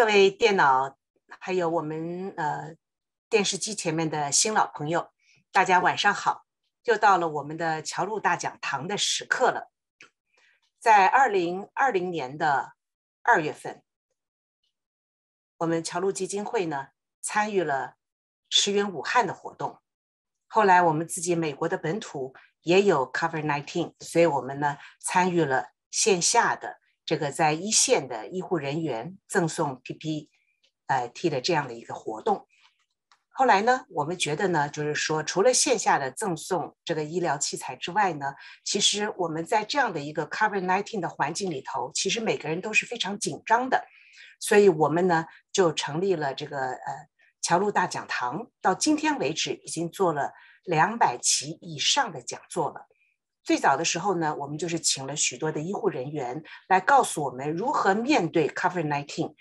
各位电脑还有我们电视机前面的新老朋友，大家晚上好！又到了我们的侨路大讲堂的时刻了。在2020年的2月份，我们侨路基金会呢参与了驰援武汉的活动。后来我们自己美国的本土也有 COVID-19， 所以我们呢参与了线下的这个在一线的医护人员赠送 PPT 的这样的一个活动。后来呢，我们觉得呢，就是说除了线下的赠送这个医疗器材之外呢，其实我们在这样的一个 COVID-19 的环境里头，其实每个人都是非常紧张的，所以我们呢就成立了这个侨路大讲堂，到今天为止已经做了200期以上的讲座了。最早的时候呢，我们就是请了许多的医护人员来告诉我们如何面对 COVID-19，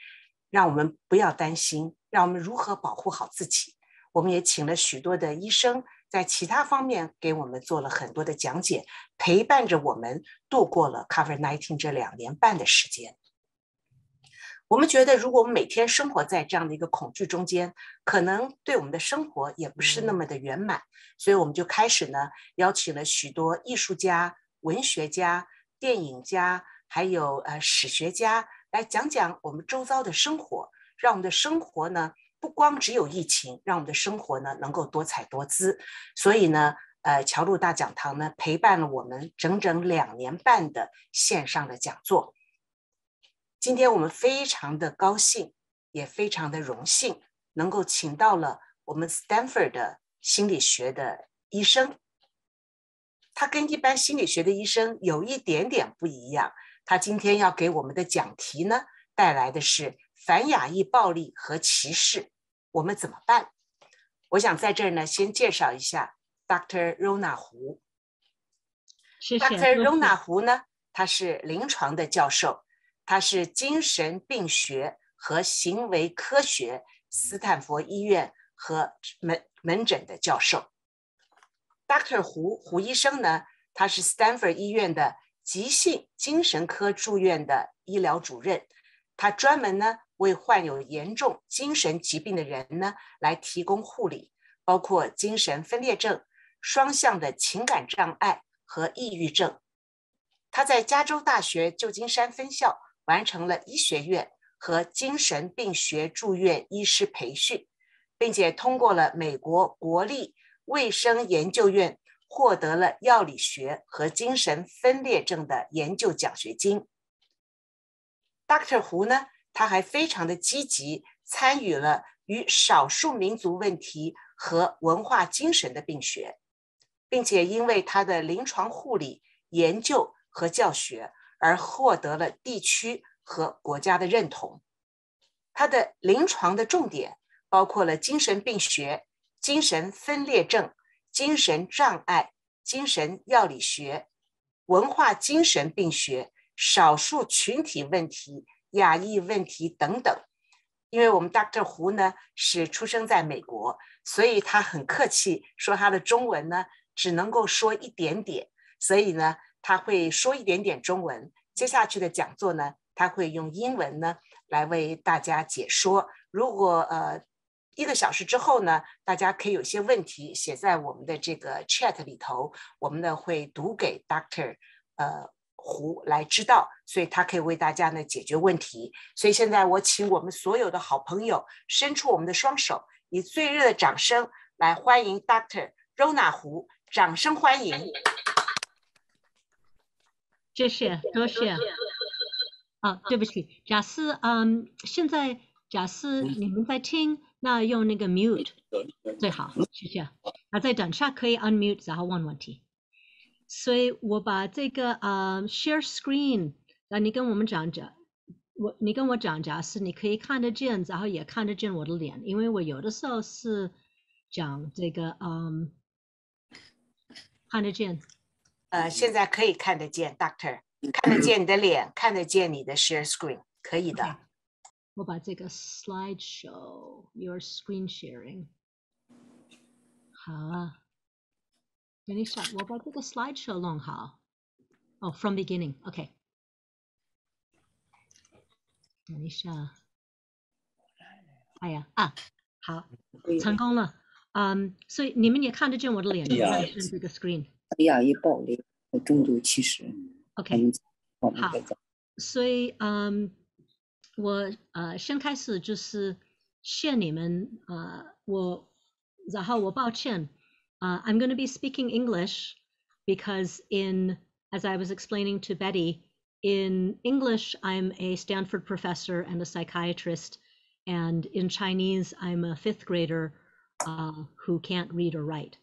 让我们不要担心，让我们如何保护好自己。我们也请了许多的医生在其他方面给我们做了很多的讲解，陪伴着我们度过了 COVID-19 这2年半的时间。我们觉得如果我们每天生活在这样的一个恐惧中间，可能对我们的生活也不是那么的圆满，所以我们就开始呢邀请了许多艺术家、文学家、电影家还有史学家来讲讲我们周遭的生活，让我们的生活呢不光只有疫情，让我们的生活呢能够多彩多姿。所以呢侨路大讲堂呢陪伴了我们整整2年半的线上的讲座。今天我们非常的高兴，也非常的荣幸，能够请到了我们 Stanford 的心理学的医生。他跟一般心理学的医生有一点点不一样，他今天要给我们的讲题呢，带来的是反亚裔暴力和歧视，我们怎么办？我想在这儿呢，先介绍一下 Dr.Rona 胡。谢谢。Dr.Rona 胡呢，他是临床的教授。他是精神病学和行为科学斯坦福医院和门诊的教授。Dr. 胡医生呢，他是 Stanford 医院的急性精神科住院的医疗主任，他专门呢为患有严重精神疾病的人呢来提供护理，包括精神分裂症、双向的情感障碍和抑郁症。他在加州大学旧金山分校完成了医学院和精神病学住院医师培训，并且通过了美国国立卫生研究院，获得了药理学和精神分裂症的研究奖学金。Dr. 胡呢，他还非常的积极参与了与少数民族问题和文化精神的病学，并且因为他的临床护理研究和教学而获得了地区和国家的认同。他的临床的重点包括了精神病学、精神分裂症、精神障碍、精神药理学、文化精神病学、少数群体问题、亚裔问题等等。因为我们 Dr. 胡呢是出生在美国，所以他很客气说他的中文呢只能够说一点点，所以呢他会说一点点中文，接下去的讲座呢，他会用英文呢来为大家解说。如果1个小时之后呢，大家可以有些问题写在我们的这个 chat 里头，我们呢会读给 Dr. 胡来知道，所以他可以为大家呢解决问题。所以现在我请我们所有的好朋友伸出我们的双手，以最热的掌声来欢迎 Dr.Rona 胡，掌声欢迎。谢谢，多谢。对不起，假设现在假设你们在听，那用那个 mute 最好，谢谢。那再等下可以 unmute， 然后问问题。所以我把这个share screen， 你跟我们讲假设你可以看得见，然后也看得见我的脸，因为我有的时候是讲这个看得见。现在可以看得见 Doctor， 看得见你的脸，看得见你的 share screen， 可以的。Okay. 我把这个 slideshow your screen sharing 好啊，等一下，我把这个 slideshow 弄好。from beginning， OK。等一下，哎呀啊，好，成功了。所以你们也看得见我的脸，对吧？是这个 screen。亚裔暴力和重度歧视。OK， 好，所以我先开始就是谢你们然后我抱歉I'm going to be speaking English because as I was explaining to Betty, in English I'm a Stanford professor and a psychiatrist, and in Chinese I'm a fifth grader who can't read or write.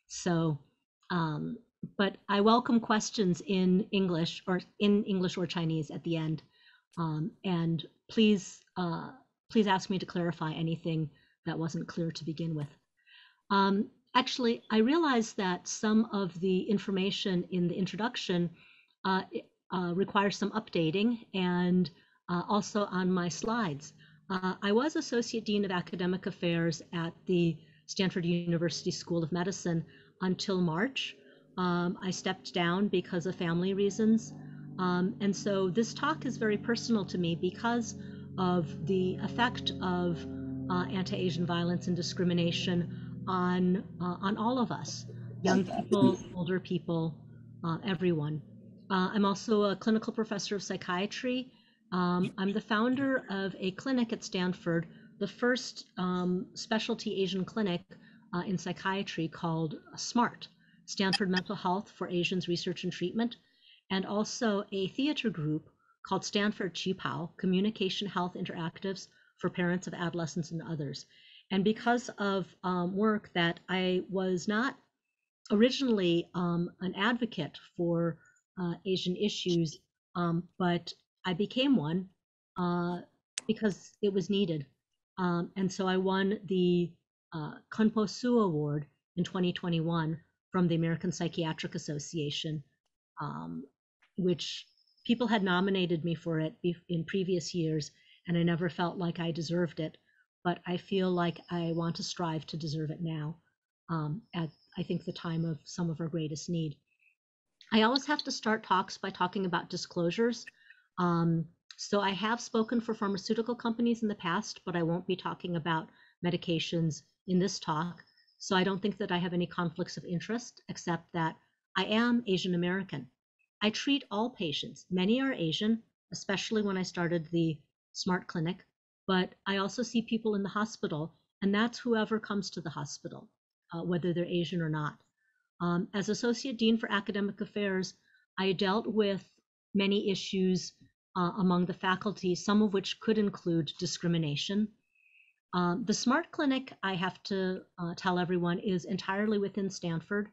So but I welcome questions in English or Chinese at the end. And please ask me to clarify anything that wasn't clear to begin with. Actually, I realized that some of the information in the introduction requires some updating, and also on my slides. I was Associate Dean of Academic Affairs at the Stanford University School of Medicine until March. I stepped down because of family reasons. And so this talk is very personal to me because of the effect of anti-Asian violence and discrimination on all of us, young people, older people, everyone. I'm also a clinical professor of psychiatry. I'm the founder of a clinic at Stanford, the first specialty Asian clinic in psychiatry called SMART, Stanford Mental Health for Asians Research and Treatment, and also a theater group called Stanford Qipao, Communication Health Interactives for Parents of Adolescents and Others. And because of work that I was not originally an advocate for Asian issues, but I became one because it was needed. And so I won the Kunpo Su Award in 2021 from the American Psychiatric Association, which people had nominated me for it in previous years, and I never felt like I deserved it. But I feel like I want to strive to deserve it now at, I think, the time of some of our greatest need. I always have to start talks by talking about disclosures. So I have spoken for pharmaceutical companies in the past, but I won't be talking about medications in this talk. So I don't think that I have any conflicts of interest, except that I am Asian American. I treat all patients. Many are Asian, especially when I started the SMART clinic, but I also see people in the hospital, and that's whoever comes to the hospital, whether they're Asian or not. As Associate Dean for Academic Affairs, I dealt with many issues among the faculty, some of which could include discrimination. The SMART clinic, I have to tell everyone, is entirely within Stanford.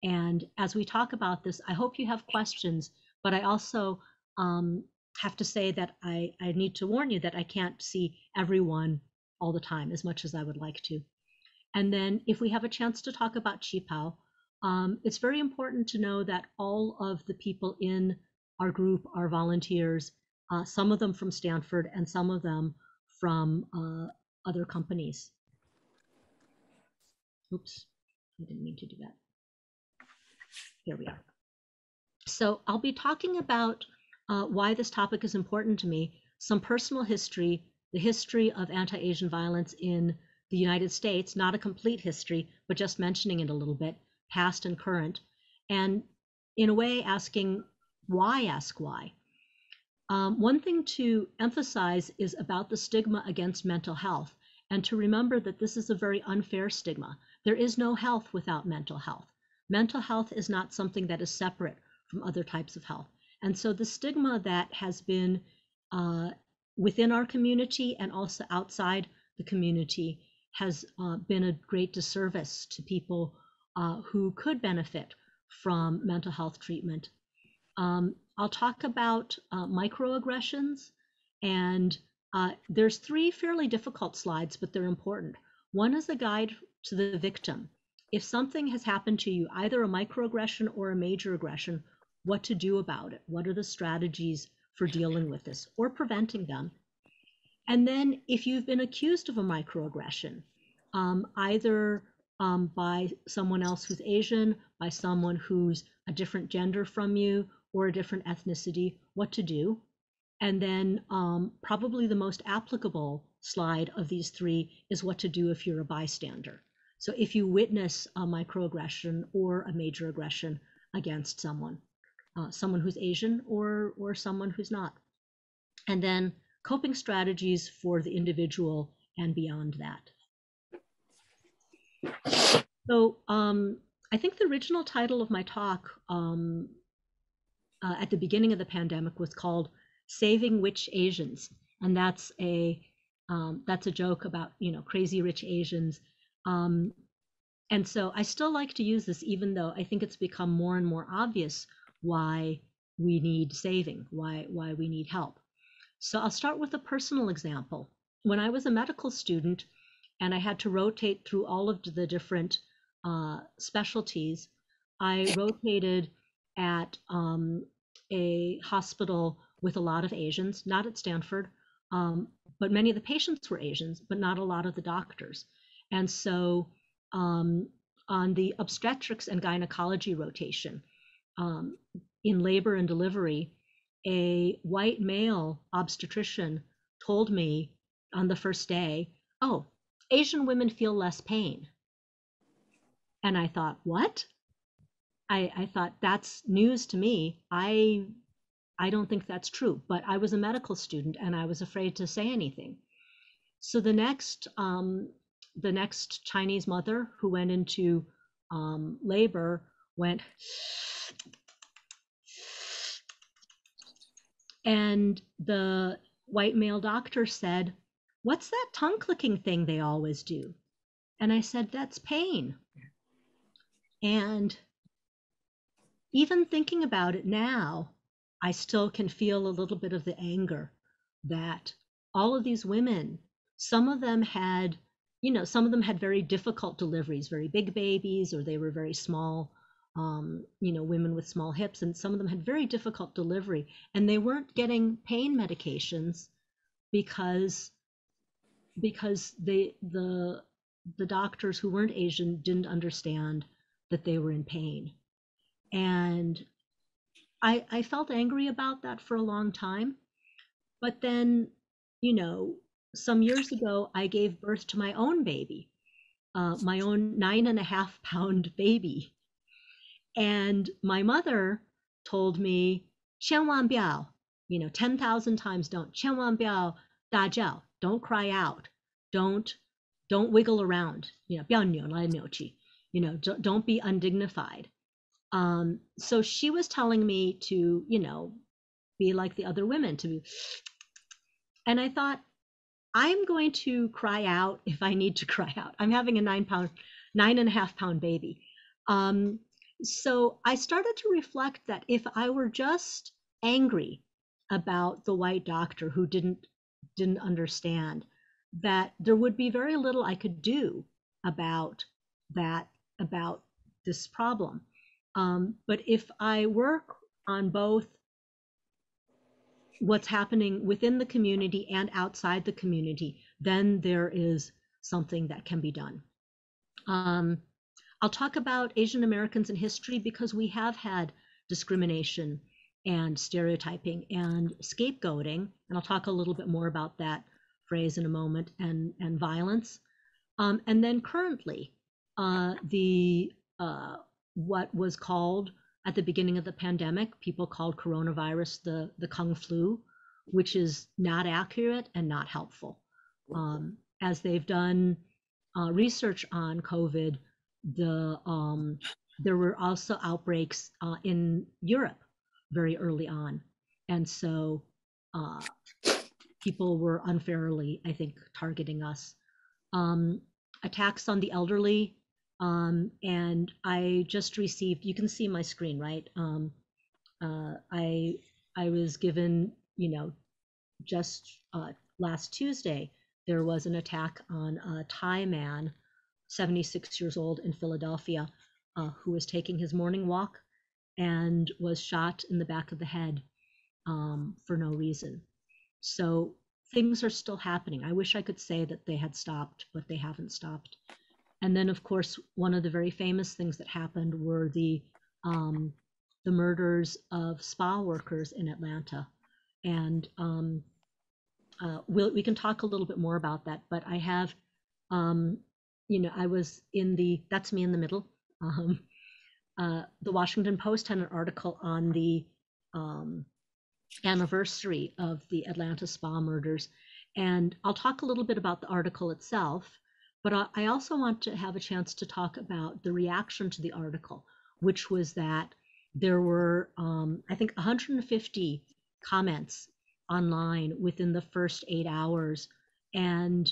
And as we talk about this, I hope you have questions, but I also have to say that I need to warn you that I can't see everyone all the time as much as I would like to. And then if we have a chance to talk about Qipao, it's very important to know that all of the people in our group are volunteers, some of them from Stanford and some of them from other companies. Oops, I didn't mean to do that. Here we are. So I'll be talking about why this topic is important to me, some personal history, the history of anti-Asian violence in the United States, not a complete history, but just mentioning it a little bit, past and current, and in a way asking why, ask why. One thing to emphasize is about the stigma against mental health, and to remember that this is a very unfair stigma. There is no health without mental health. Mental health is not something that is separate from other types of health. And so the stigma that has been within our community and also outside the community has been a great disservice to people who could benefit from mental health treatment. I'll talk about microaggressions, and there's 3 fairly difficult slides, but they're important. One is a guide to the victim. If something has happened to you, either a microaggression or a major aggression, what to do about it? What are the strategies for dealing with this or preventing them? And then if you've been accused of a microaggression, either by someone else who's Asian, by someone who's a different gender from you, or a different ethnicity, what to do. And then probably the most applicable slide of these three is what to do if you're a bystander. So if you witness a microaggression or a major aggression against someone, someone who's Asian or someone who's not. And then coping strategies for the individual and beyond that. So I think the original title of my talk at the beginning of the pandemic was called Saving Rich Asians. And that's a joke about, crazy rich Asians. And so I still like to use this, even though I think it's become more and more obvious why we need saving, why we need help. So I'll start with a personal example. When I was a medical student and I had to rotate through all of the different specialties, I rotated at a hospital with a lot of Asians, not at Stanford, but many of the patients were Asians, but not a lot of the doctors. And so on the obstetrics and gynecology rotation, in labor and delivery, a white male obstetrician told me on the first day, "Oh, Asian women feel less pain." And I thought, what? I thought, that's news to me. I don't think that's true, but I was a medical student and I was afraid to say anything. So the next Chinese mother who went into labor went, and the white male doctor said, "What's that tongue clicking thing they always do?" And I said, "That's pain." And even thinking about it now, I still can feel a little bit of the anger that all of these women, some of them had very difficult deliveries, very big babies, or they were very small, women with small hips, and some of them had very difficult delivery, and they weren't getting pain medications because the doctors who weren't Asian didn't understand that they were in pain. And I felt angry about that for a long time. But then, some years ago, I gave birth to my own baby, my own 9.5-pound baby. And my mother told me, 千万不要, 10,000 times don't, 千万不要大叫, don't cry out, don't wiggle around, 不要扭来扭去, don't be undignified. So she was telling me to, be like the other women, and I thought, I'm going to cry out if I need to cry out. I'm having a 9.5-pound baby. So I started to reflect that if I were just angry about the white doctor who didn't understand, that there would be very little I could do about this problem. But if I work on both what's happening within the community and outside the community, then there is something that can be done. I'll talk about Asian Americans in history because we have had discrimination and stereotyping and scapegoating, and I'll talk a little bit more about that phrase in a moment, and violence. And then currently, what was called at the beginning of the pandemic, people called coronavirus the Kung flu, which is not accurate and not helpful. As they've done research on COVID, there were also outbreaks in Europe very early on. And so people were unfairly, I think, targeting us. Attacks on the elderly, and I just received, you can see my screen, right? I was given, just last Tuesday, there was an attack on a Thai man, 76 years old, in Philadelphia, who was taking his morning walk and was shot in the back of the head for no reason. So things are still happening. I wish I could say that they had stopped, but they haven't stopped. And then, of course, one of the very famous things that happened were the murders of spa workers in Atlanta. And we can talk a little bit more about that, but I have, I was that's me in the middle. The Washington Post had an article on the anniversary of the Atlanta spa murders. And I'll talk a little bit about the article itself, but I also want to have a chance to talk about the reaction to the article, which was that there were, I think, 150 comments online within the first 8 hours. And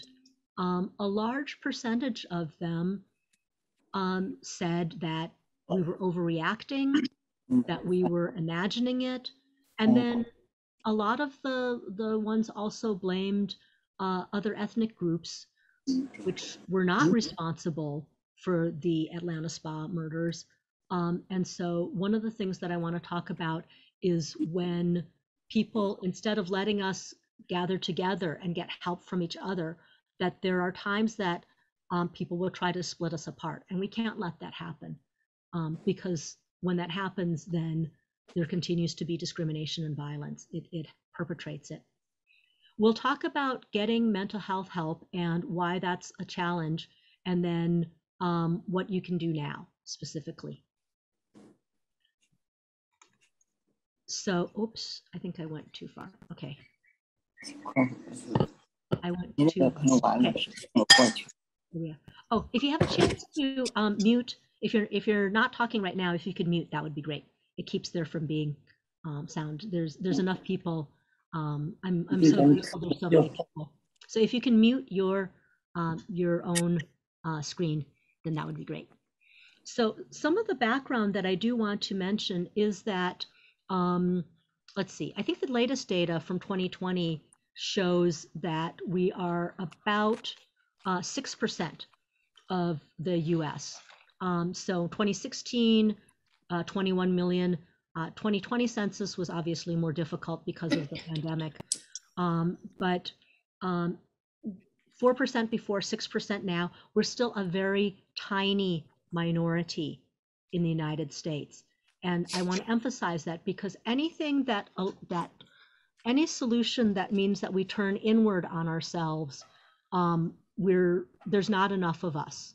a large percentage of them said that we were overreacting, that we were imagining it. And then a lot of the ones also blamed other ethnic groups, which were not responsible for the Atlanta spa murders. And so one of the things that I want to talk about is when people, instead of letting us gather together and get help from each other, that there are times that people will try to split us apart. And we can't let that happen, because when that happens, then there continues to be discrimination and violence. It perpetrates it. We'll talk about getting mental health help and why that's a challenge, and then what you can do now specifically. So, oops, I think I went too far. Okay. I went too far. Okay. Yeah. Oh, if you have a chance to mute, if you're not talking right now, if you could mute, that would be great. It keeps there from being sound. There's enough people. I'm so grateful there's so many people. So if you can mute your own screen, then that would be great. So some of the background that I do want to mention is that, let's see, I think the latest data from 2020 shows that we are about 6% of the US. So 2016, 21 million. 2020 census was obviously more difficult because of the pandemic. But 4% before, 6% now. We're still a very tiny minority in the United States. And I want to emphasize that, because anything that any solution that means that we turn inward on ourselves, there's not enough of us.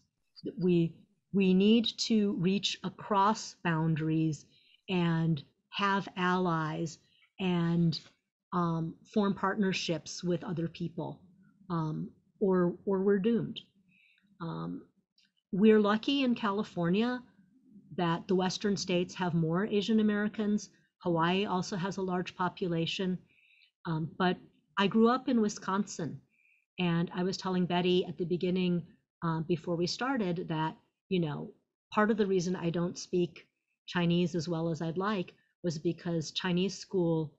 We need to reach across boundaries and have allies and form partnerships with other people, or we're doomed. We're lucky in California that the Western states have more Asian Americans. Hawaii also has a large population. But I grew up in Wisconsin, and I was telling Betty at the beginning, before we started, that, part of the reason I don't speak Chinese as well as I'd like was because Chinese school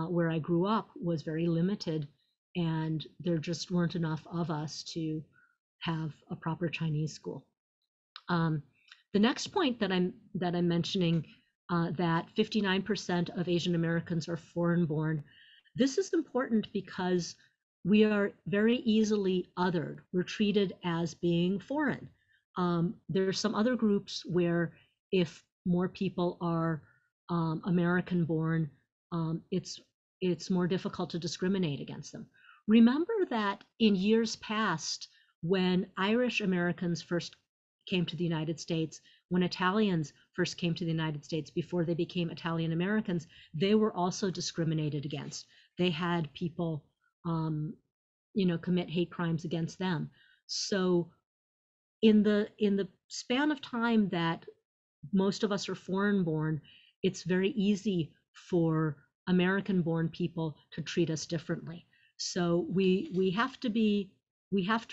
where I grew up was very limited, and there just weren't enough of us to have a proper Chinese school. The next point that I'm mentioning, that 59% of Asian Americans are foreign-born. This is important because we are very easily othered. We're treated as being foreign. There are some other groups where if more people are American-born, it's more difficult to discriminate against them. Remember that in years past, when Irish Americans first came to the United States, when Italians first came to the United States before they became Italian Americans, they were also discriminated against. They had people, commit hate crimes against them. So in the span of time that most of us are foreign-born, it's very easy for American-born people to treat us differently. So we have to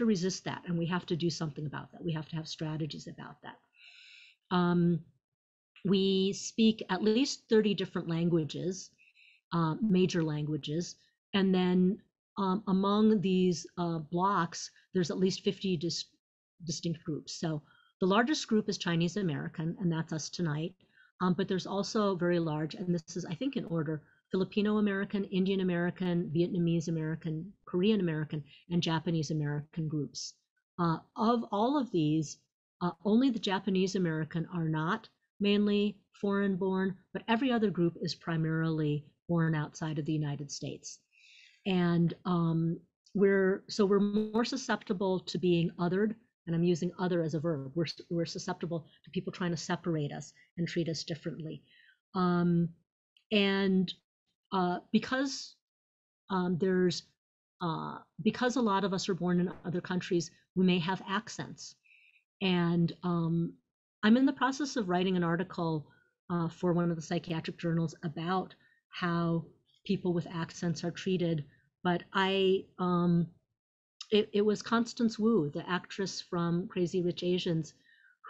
resist that, and we have to do something about that. We have to have strategies about that. We speak at least 30 different languages, major languages, and then among these blocks, there's at least 50 distinct groups. So the largest group is Chinese American, and that's us tonight. But there's also very large, and this is, I think, in order, Filipino American, Indian American, Vietnamese American, Korean American, and Japanese American groups. Of all of these, only the Japanese American are not mainly foreign-born, but every other group is primarily born outside of the United States. And we're more susceptible to being othered, and I'm using other as a verb. We're susceptible to people trying to separate us and treat us differently. Because because a lot of us are born in other countries, we may have accents. And I'm in the process of writing an article for one of the psychiatric journals about how people with accents are treated. But it was Constance Wu, the actress from Crazy Rich Asians,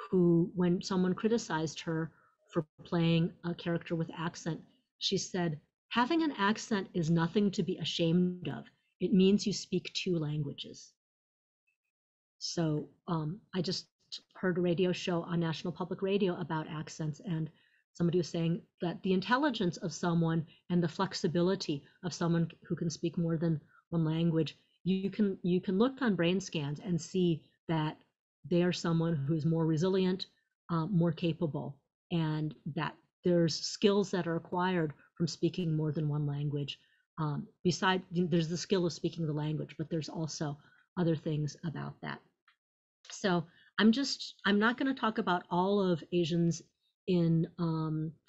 who, when someone criticized her for playing a character with accent, she said, having an accent is nothing to be ashamed of. It means you speak 2 languages. So I just heard a radio show on National Public Radio about accents, and somebody was saying that the intelligence of someone and the flexibility of someone who can speak more than 1 language, you can look on brain scans and see that they are someone who's more resilient, more capable, and that there's skills that are acquired from speaking more than 1 language. Besides, there's the skill of speaking the language, but there's also other things about that. So I'm not going to talk about all of Asians in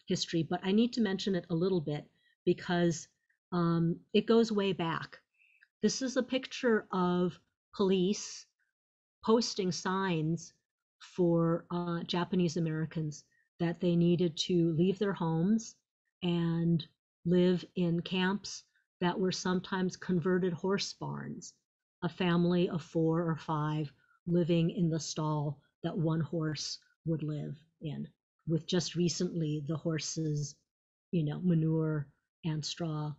history, but I need to mention it a little bit because it goes way back. This is a picture of police posting signs for Japanese Americans that they needed to leave their homes and live in camps that were sometimes converted horse barns, a family of 4 or 5 living in the stall that 1 horse would live in, with just recently the horses, manure and straw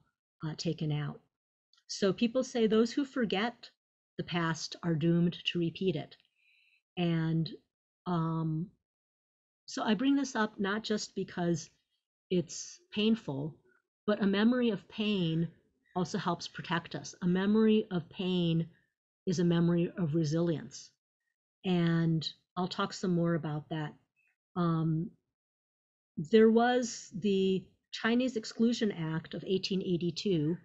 taken out. So people say those who forget the past are doomed to repeat it. And so I bring this up not just because it's painful, but a memory of pain also helps protect us. A memory of pain is a memory of resilience. And I'll talk some more about that. There was the Chinese Exclusion Act of 1882,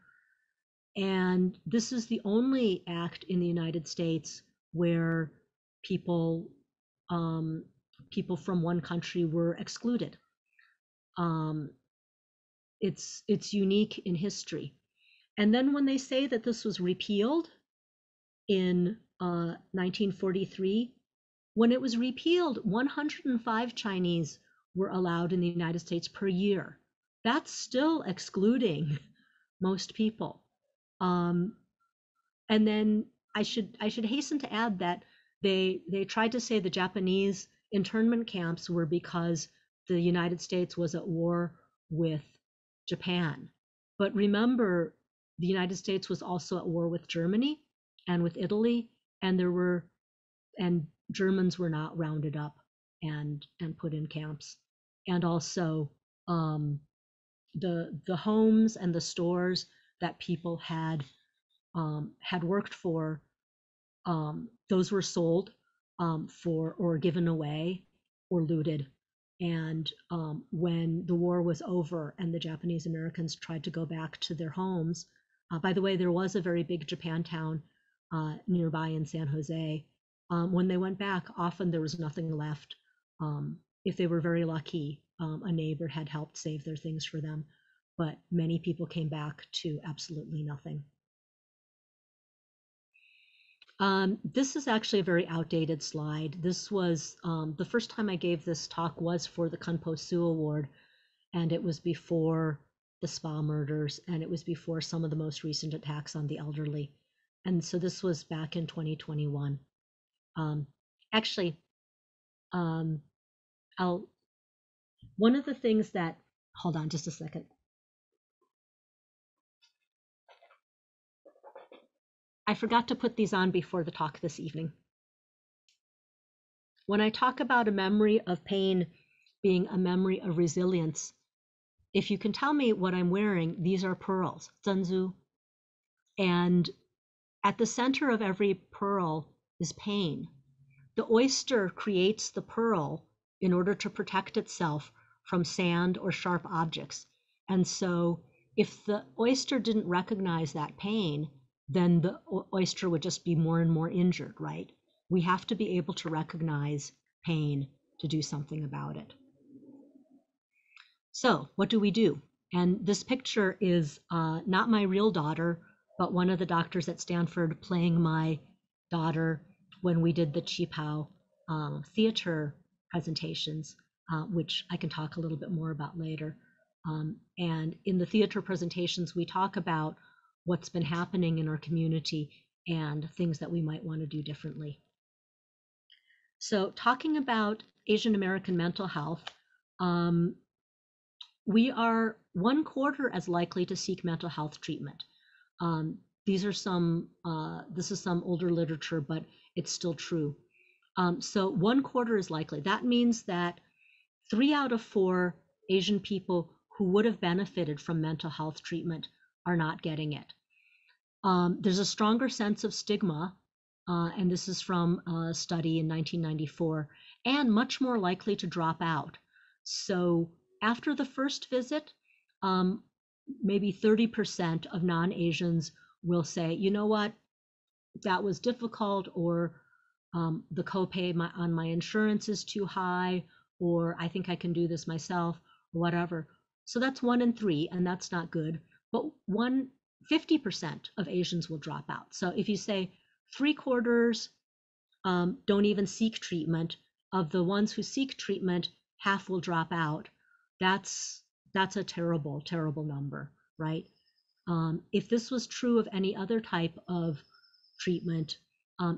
and this is the only act in the United States where people from one country were excluded. It's unique in history. And then when they say that this was repealed in 1943, when it was repealed, 105 Chinese were allowed in the United States per year. That's still excluding most people. And then I should hasten to add that they tried to say the Japanese internment camps were because the United States was at war with Japan. But remember, the United States was also at war with Germany and with Italy, and Germans were not rounded up and put in camps. And also the homes and the stores that people had worked for, those were sold for or given away or looted. And when the war was over and the Japanese Americans tried to go back to their homes, by the way, there was a very big Japantown nearby in San Jose. When they went back, often there was nothing left. If they were very lucky, a neighbor had helped save their things for them, but many people came back to absolutely nothing. This is actually a very outdated slide. This was the first time I gave this talk was for the Kunpo Su Award, and it was before the spa murders, and it was before some of the most recent attacks on the elderly. And so this was back in 2021. One of the things that, hold on just a second. I forgot to put these on before the talk this evening. When I talk about a memory of pain being a memory of resilience, if you can tell me what I'm wearing, these are pearls, zhenzu. And at the center of every pearl is pain. The oyster creates the pearl in order to protect itself from sand or sharp objects. And so if the oyster didn't recognize that pain, then the oyster would just be more and more injured, right? We have to be able to recognize pain to do something about it. So what do we do? And this picture is not my real daughter, but one of the doctors at Stanford playing my daughter when we did the Qipao theater presentations, which I can talk a little bit more about later. And in the theater presentations, we talk about what's been happening in our community and things that we might want to do differently. So talking about Asian American mental health, we are 1/4 as likely to seek mental health treatment. These are this is some older literature, but it's still true. So 1/4 is likely. That means that 3 out of 4 Asian people who would have benefited from mental health treatment are not getting it. There's a stronger sense of stigma, and this is from a study in 1994, and much more likely to drop out. So after the first visit, maybe 30% of non-Asians will say, you know what, that was difficult, or the copay on my insurance is too high, or I think I can do this myself, or whatever. So that's 1 in 3, and that's not good. But 50% of Asians will drop out. So if you say 3/4 don't even seek treatment, of the ones who seek treatment, half will drop out. That's a terrible, terrible number, right? If this was true of any other type of treatment,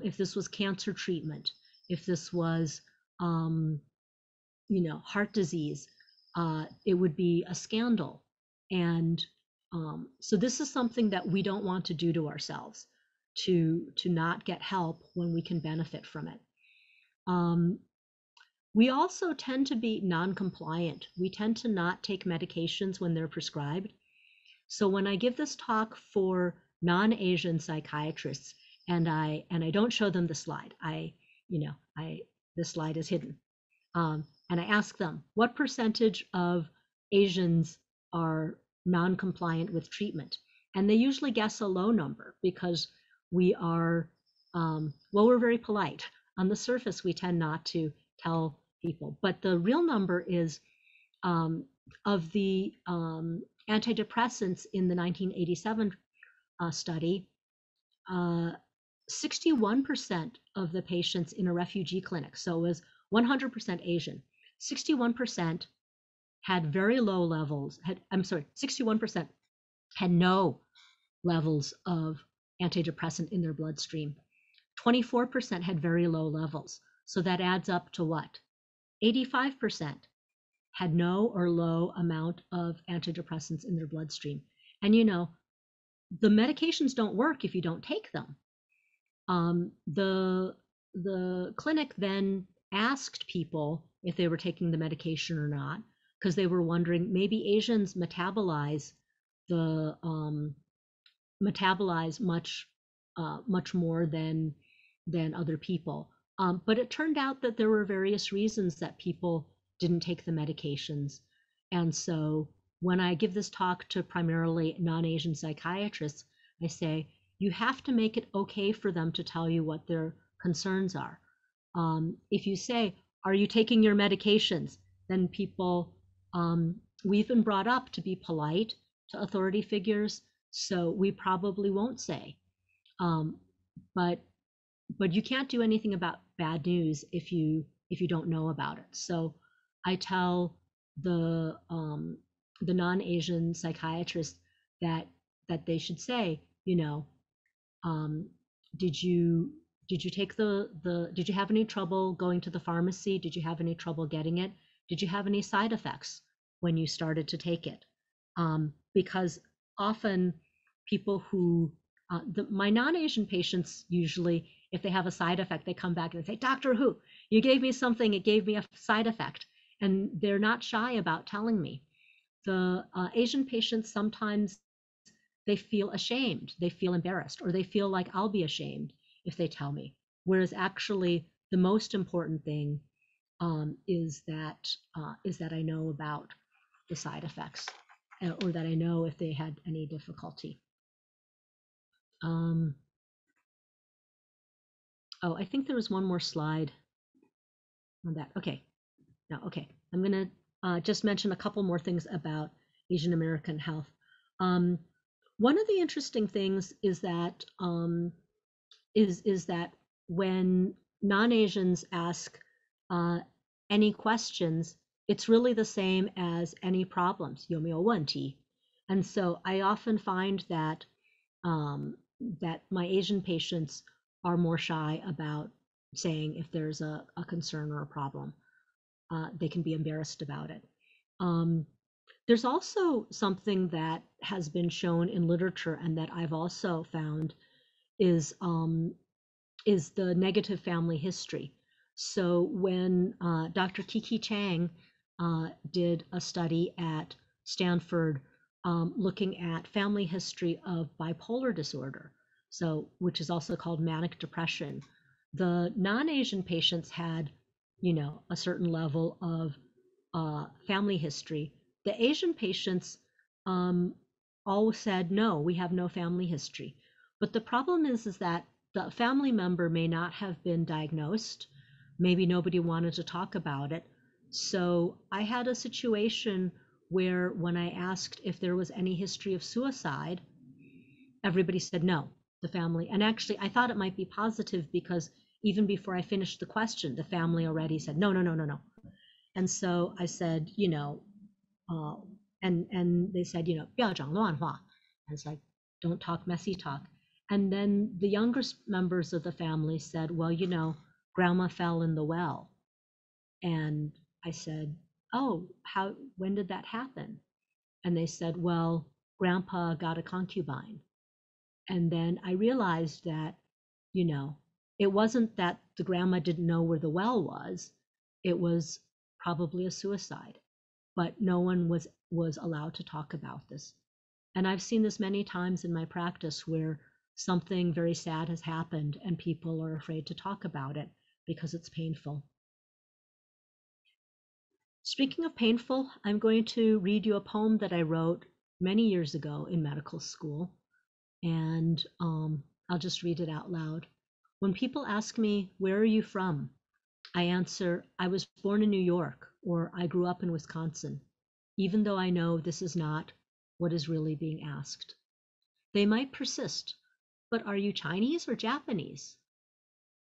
if this was cancer treatment, if this was, heart disease, it would be a scandal. And so this is something that we don't want to do to ourselves, to not get help when we can benefit from it. We also tend to be non-compliant. We tend to not take medications when they're prescribed. So when I give this talk for non-Asian psychiatrists, and I don't show them the slide, this slide is hidden. And I ask them, what percentage of Asians are non-compliant with treatment? And they usually guess a low number, because we are, we're very polite. On the surface, we tend not to tell people, but the real number is, of the antidepressants in the 1987 study, 61% of the patients in a refugee clinic, so it was 100% Asian, 61% had very low levels, 61% had no levels of antidepressant in their bloodstream. 24% had very low levels. So that adds up to what? 85% had no or low amount of antidepressants in their bloodstream. And the medications don't work if you don't take them. The clinic then asked people if they were taking the medication or not, because they were wondering, maybe Asians metabolize much more than other people. But it turned out that there were various reasons that people didn't take the medications. And so when I give this talk to primarily non-Asian psychiatrists, I say, you have to make it okay for them to tell you what their concerns are. If you say, are you taking your medications? Then people, we've been brought up to be polite to authority figures, so we probably won't say. But you can't do anything about bad news if you don't know about it. So I tell the non-Asian psychiatrists that they should say, did you take did you have any trouble going to the pharmacy? Did you have any trouble getting it? Did you have any side effects when you started to take it? Because often people who, my non-Asian patients, usually, if they have a side effect, they come back and say, Dr. Hu, you gave me something, it gave me a side effect. And they're not shy about telling me. The Asian patients, sometimes they feel ashamed, they feel embarrassed, or they feel like I'll be ashamed if they tell me. Whereas actually the most important thing is that I know about the side effects. or that I know if they had any difficulty. Oh, I think there was one more slide on that. Okay, now, okay, I'm gonna just mention a couple more things about Asian American health. One of the interesting things is that when non-Asians ask any questions, it's really the same as any problems, 有没有问题? And so I often find that that my Asian patients are more shy about saying if there's a concern or a problem. They can be embarrassed about it. There's also something that has been shown in literature and that I've also found is the negative family history. So when Dr. Kiki Chang did a study at Stanford looking at family history of bipolar disorder, so which is also called manic depression, the non-Asian patients had, a certain level of family history. The Asian patients all said, no, we have no family history. But the problem is that the family member may not have been diagnosed. Maybe nobody wanted to talk about it. So I had a situation where when I asked if there was any history of suicide, everybody said no, the family. And actually, I thought it might be positive because even before I finished the question, the family already said, no. And so I said, and they said, 不要讲乱话. And it's like, don't talk messy talk. And then the youngest members of the family said, well, grandma fell in the well. And I said, oh, when did that happen? And they said, well, grandpa got a concubine. And then I realized that, it wasn't that the grandma didn't know where the well was. It was probably a suicide, but no one was allowed to talk about this. And I've seen this many times in my practice where something very sad has happened and people are afraid to talk about it because it's painful. Speaking of painful, I'm going to read you a poem that I wrote many years ago in medical school, and I'll just read it out loud. When people ask me, where are you from? I answer, I was born in New York, or I grew up in Wisconsin, even though I know this is not what is really being asked. They might persist, but are you Chinese or Japanese?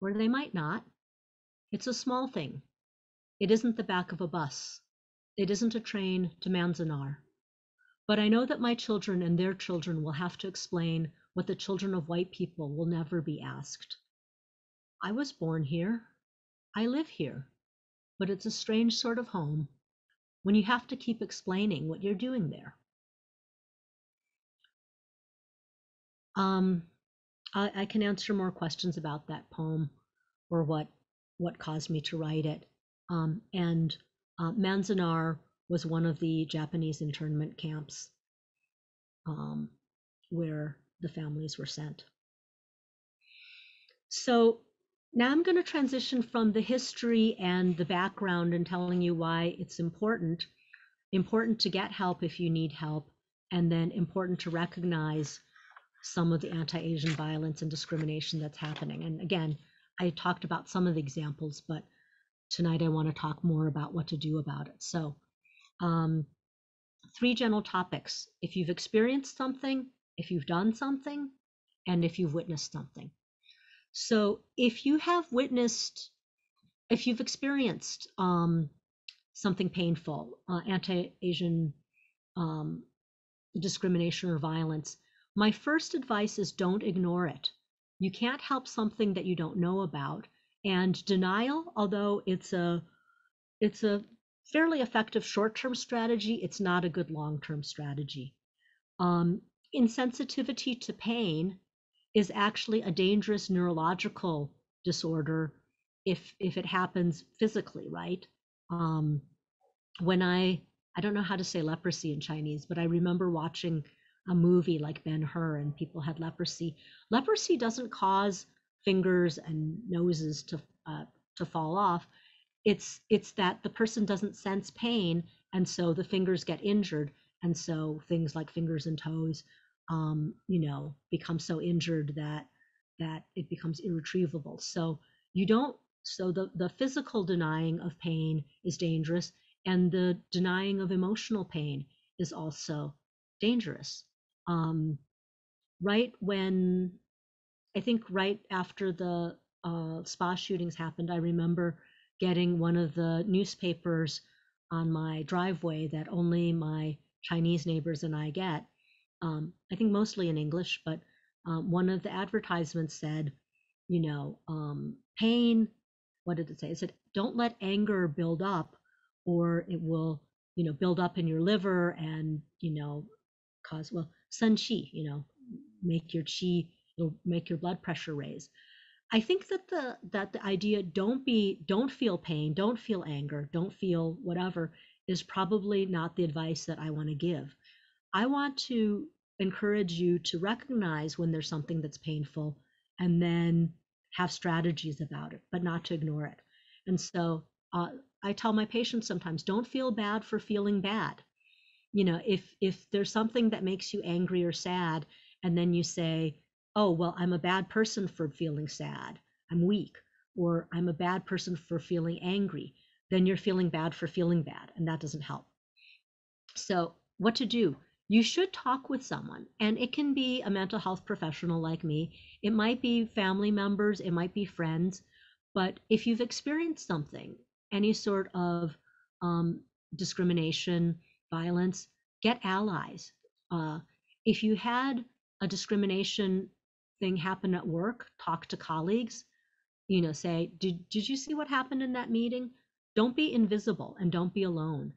Or they might not. It's a small thing. It isn't the back of a bus. It isn't a train to Manzanar. But I know that my children and their children will have to explain what the children of white people will never be asked. I was born here. I live here. But it's a strange sort of home when you have to keep explaining what you're doing there. I can answer more questions about that poem or what caused me to write it. Manzanar was one of the Japanese internment camps where the families were sent. So now I'm going to transition from the history and the background and telling you why it's important to get help if you need help, and then important to recognize some of the anti-Asian violence and discrimination that's happening. And again, I talked about some of the examples, but tonight I want to talk more about what to do about it. So 3 general topics: if you've experienced something, if you've done something, and if you've witnessed something. So if you've experienced something painful, anti-Asian discrimination or violence, my first advice is don't ignore it. You can't help something that you don't know about. And denial, although it's a fairly effective short-term strategy, it's not a good long-term strategy. Insensitivity to pain is actually a dangerous neurological disorder if it happens physically, right? When I don't know how to say leprosy in Chinese, but I remember watching a movie like Ben-Hur and people had leprosy. Leprosy doesn't cause fingers and noses to fall off. It's that the person doesn't sense pain, and so the fingers get injured, And so things like fingers and toes, become so injured that it becomes irretrievable. So the physical denying of pain is dangerous, and the denying of emotional pain is also dangerous. Right after the spa shootings happened, I remember getting one of the newspapers on my driveway that only my Chinese neighbors and I get. I think mostly in English, but one of the advertisements said, pain, what did it say? It said, don't let anger build up, or it will, build up in your liver and, cause, sun qi, make your qi, it'll make your blood pressure raise. I think that the idea don't feel pain, don't feel anger, don't feel whatever is probably not the advice that I want to give. I want to encourage you to recognize when there's something that's painful and then have strategies about it, but not to ignore it. And so I tell my patients sometimes, don't feel bad for feeling bad. If there's something that makes you angry or sad, and then you say, oh, well, I'm a bad person for feeling sad, I'm weak, or I'm a bad person for feeling angry, then you're feeling bad for feeling bad, and that doesn't help. So what to do? You should talk with someone, and it can be a mental health professional like me. It might be family members, it might be friends, but if you've experienced something, any sort of discrimination, violence, get allies. If you had a discrimination thing happen at work, talk to colleagues, say, did you see what happened in that meeting? Don't be invisible and don't be alone.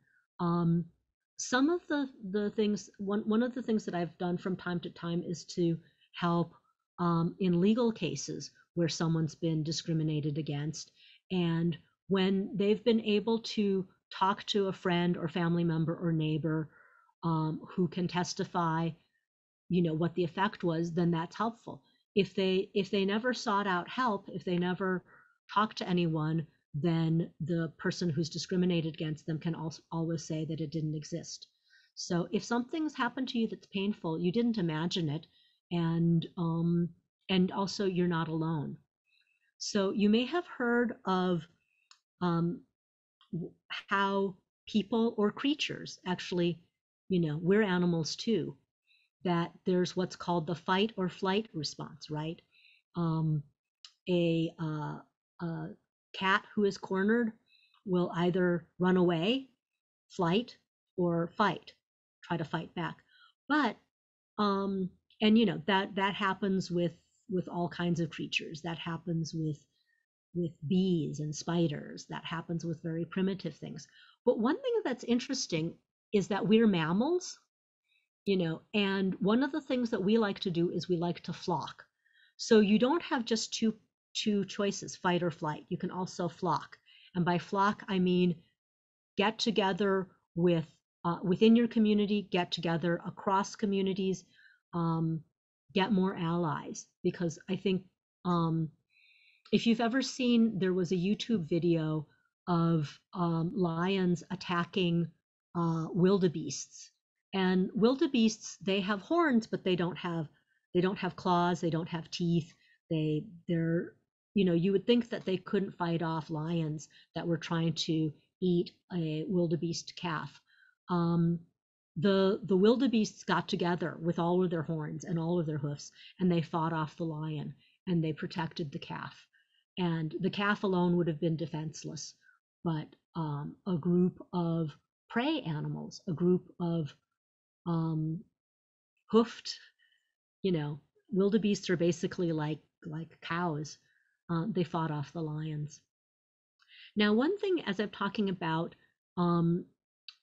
Some of the things, one of the things that I've done from time to time is to help in legal cases where someone's been discriminated against. And when they've been able to talk to a friend or family member or neighbor who can testify, what the effect was, then that's helpful. If they never sought out help, if they never talked to anyone, then the person who's discriminated against them can also always say that it didn't exist. So if something's happened to you that's painful, you didn't imagine it, and also you're not alone. So you may have heard of how people or creatures, actually, we're animals too, that there's what's called the fight or flight response, right? A cat who is cornered will either run away, flight, or fight, try to fight back. But that happens with all kinds of creatures. That happens with bees and spiders. That happens with very primitive things. But one thing that's interesting is that we're mammals, and one of the things that we like to do is we like to flock. So you don't have just two choices, fight or flight. You can also flock. And by flock, I mean get together with within your community, get together across communities, get more allies. Because I think if you've ever seen, there was a YouTube video of lions attacking wildebeests. And wildebeests, they have horns, but they don't have claws, they don't have teeth. They're you would think that they couldn't fight off lions that were trying to eat a wildebeest calf. The wildebeests got together with all of their horns and all of their hoofs, and they fought off the lion, and they protected the calf. And the calf alone would have been defenseless, but a group of prey animals, a group of hoofed, wildebeests are basically like cows. They fought off the lions. Now, one thing, as I'm talking about,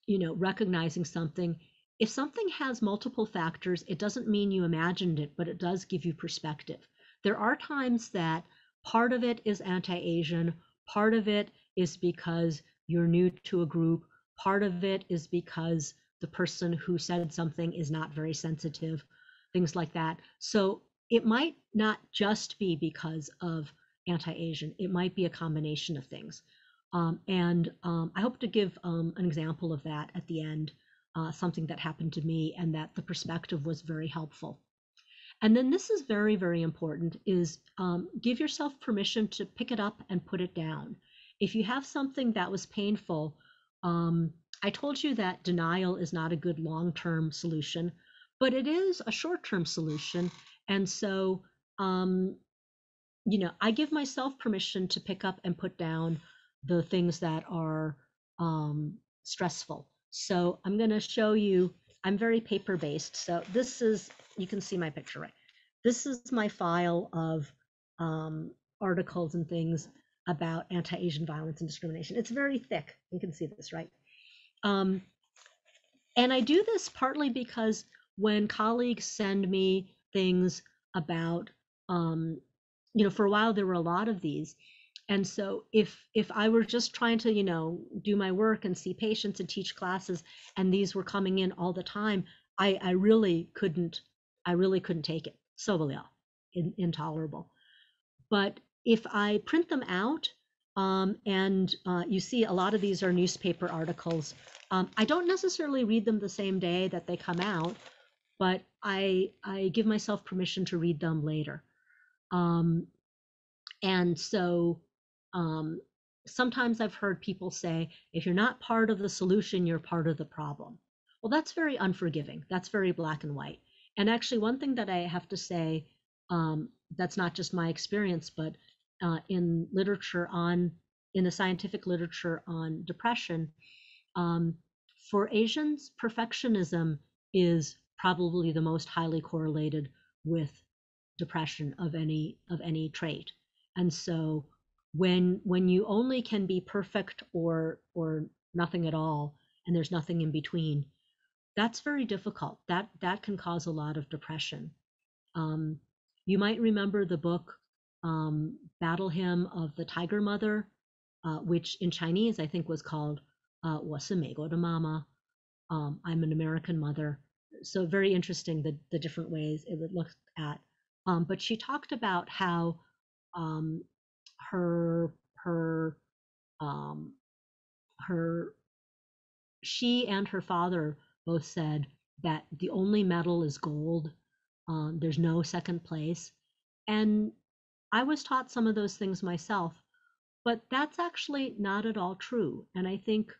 recognizing something, if something has multiple factors, it doesn't mean you imagined it, but it does give you perspective. There are times that part of it is anti-Asian, part of it is because you're new to a group, part of it is because the person who said something is not very sensitive, things like that. So it might not just be because of anti-Asian, it might be a combination of things. I hope to give an example of that at the end. something that happened to me, and that the perspective was very helpful. And then this is very, very important, is give yourself permission to pick it up and put it down. If you have something that was painful, I told you that denial is not a good long-term solution, but it is a short-term solution. And so, I give myself permission to pick up and put down the things that are stressful. So I'm going to show you, I'm very paper-based. So this is, you can see my picture, right? This is my file of articles and things about anti-Asian violence and discrimination. It's very thick. You can see this, right? And I do this partly because when colleagues send me things about, for a while there were a lot of these. And so if I were just trying to, do my work and see patients and teach classes, and these were coming in all the time, I really couldn't take it. So intolerable. But if I print them out, and you see a lot of these are newspaper articles, I don't necessarily read them the same day that they come out, but I give myself permission to read them later. And so sometimes I've heard people say, if you're not part of the solution, you're part of the problem. Well, that's very unforgiving. That's very black and white. And actually, one thing that I have to say, that's not just my experience, but in the scientific literature on depression, for Asians, perfectionism is probably the most highly correlated with depression of any trait. And so when you only can be perfect or nothing at all, and there's nothing in between, that's very difficult. That can cause a lot of depression. You might remember the book Battle Hymn of the Tiger Mother, which in Chinese I think was called 我是美国的妈妈, I'm an American mother. So very interesting, the different ways it would look at. But she talked about how she and her father both said that the only medal is gold. There's no second place. And I was taught some of those things myself, but that's actually not at all true. And I think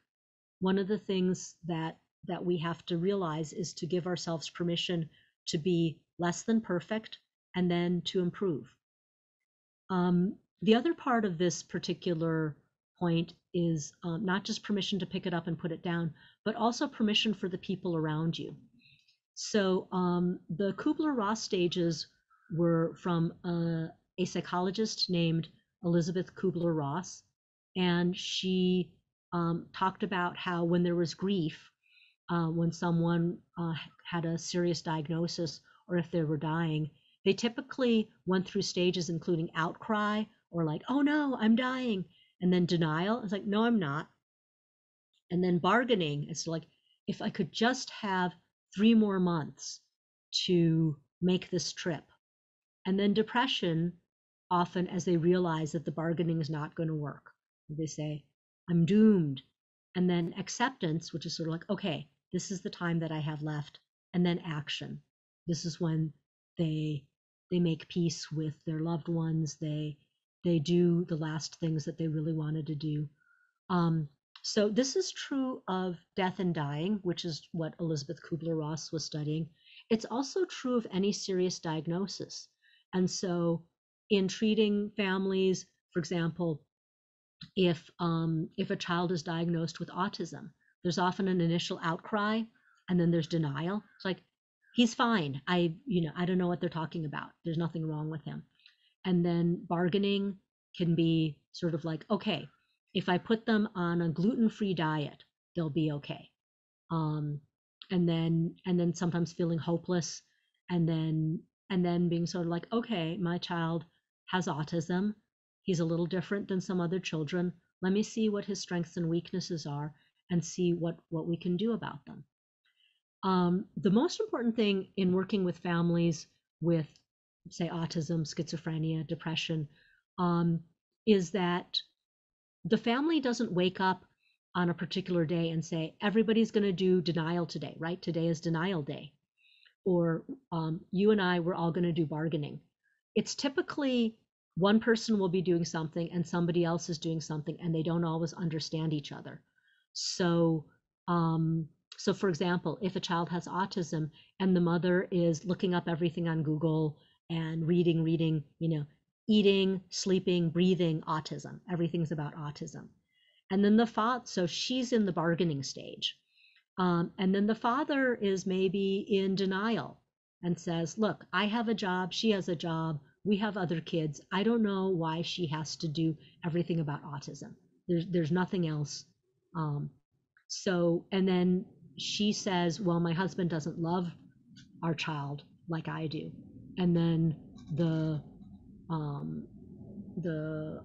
one of the things that we have to realize is to give ourselves permission to be less than perfect and then to improve. The other part of this particular point is not just permission to pick it up and put it down, but also permission for the people around you. So the Kubler-Ross stages were from a psychologist named Elizabeth Kubler-Ross, and she talked about how when there was grief, when someone had a serious diagnosis or if they were dying, they typically went through stages including outcry or like, oh no, I'm dying, and then denial. It's like, no, I'm not. And then bargaining. It's like, if I could just have 3 more months to make this trip. And then depression, often as they realize that the bargaining is not going to work, they say, I'm doomed. And then acceptance, which is sort of like, okay, this is the time that I have left. And then action. This is when they make peace with their loved ones. They do the last things that they really wanted to do. So this is true of death and dying, which is what Elizabeth Kubler-Ross was studying. It's also true of any serious diagnosis. And so in treating families, for example, if a child is diagnosed with autism, there's often an initial outcry and then there's denial. It's like, he's fine. I don't know what they're talking about. There's nothing wrong with him. And then bargaining can be sort of like, okay, if I put them on a gluten-free diet, they'll be okay. And then sometimes feeling hopeless, and then being sort of like, okay, my child has autism. He's a little different than some other children. Let me see what his strengths and weaknesses are and see what we can do about them. The most important thing in working with families with, say, autism, schizophrenia, depression, is that the family doesn't wake up on a particular day and say, everybody's going to do denial today, right? Today is denial day. Or you and I, we're all going to do bargaining. It's typically one person will be doing something and somebody else is doing something, and they don't always understand each other. So, so for example, if a child has autism and the mother is looking up everything on Google and reading, eating, sleeping, breathing, autism, everything's about autism. And then the father, so she's in the bargaining stage. And then the father is maybe in denial and says, look, I have a job, she has a job, we have other kids. I don't know why she has to do everything about autism. There's nothing else. And then she says, well, my husband doesn't love our child like I do. And then the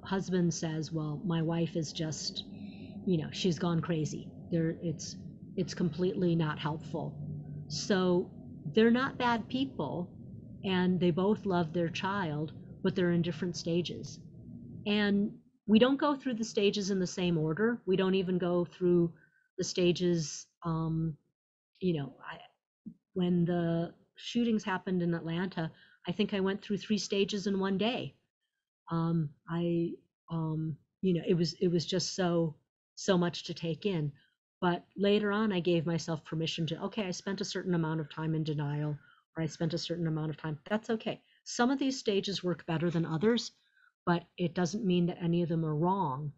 husband says, well, my wife is just, she's gone crazy. It's completely not helpful. So they're not bad people, and they both love their child, but they're in different stages. And we don't go through the stages in the same order. We don't even go through the stages, when the shootings happened in Atlanta, I think I went through 3 stages in one day. It was just so much to take in. But later on, I gave myself permission to, okay, I spent a certain amount of time in denial, or I spent a certain amount of time. That's okay. Some of these stages work better than others, but it doesn't mean that any of them are wrong.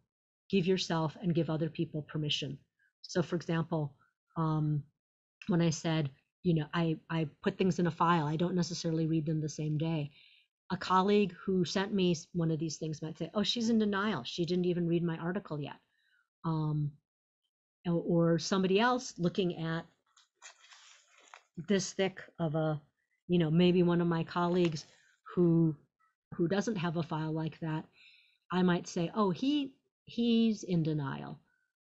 Give yourself and give other people permission. So for example, when I said, I put things in a file, I don't necessarily read them the same day. A colleague who sent me one of these things might say, oh, she's in denial. She didn't even read my article yet. Or somebody else looking at this thick of a, maybe one of my colleagues who doesn't have a file like that, I might say, oh, he's in denial.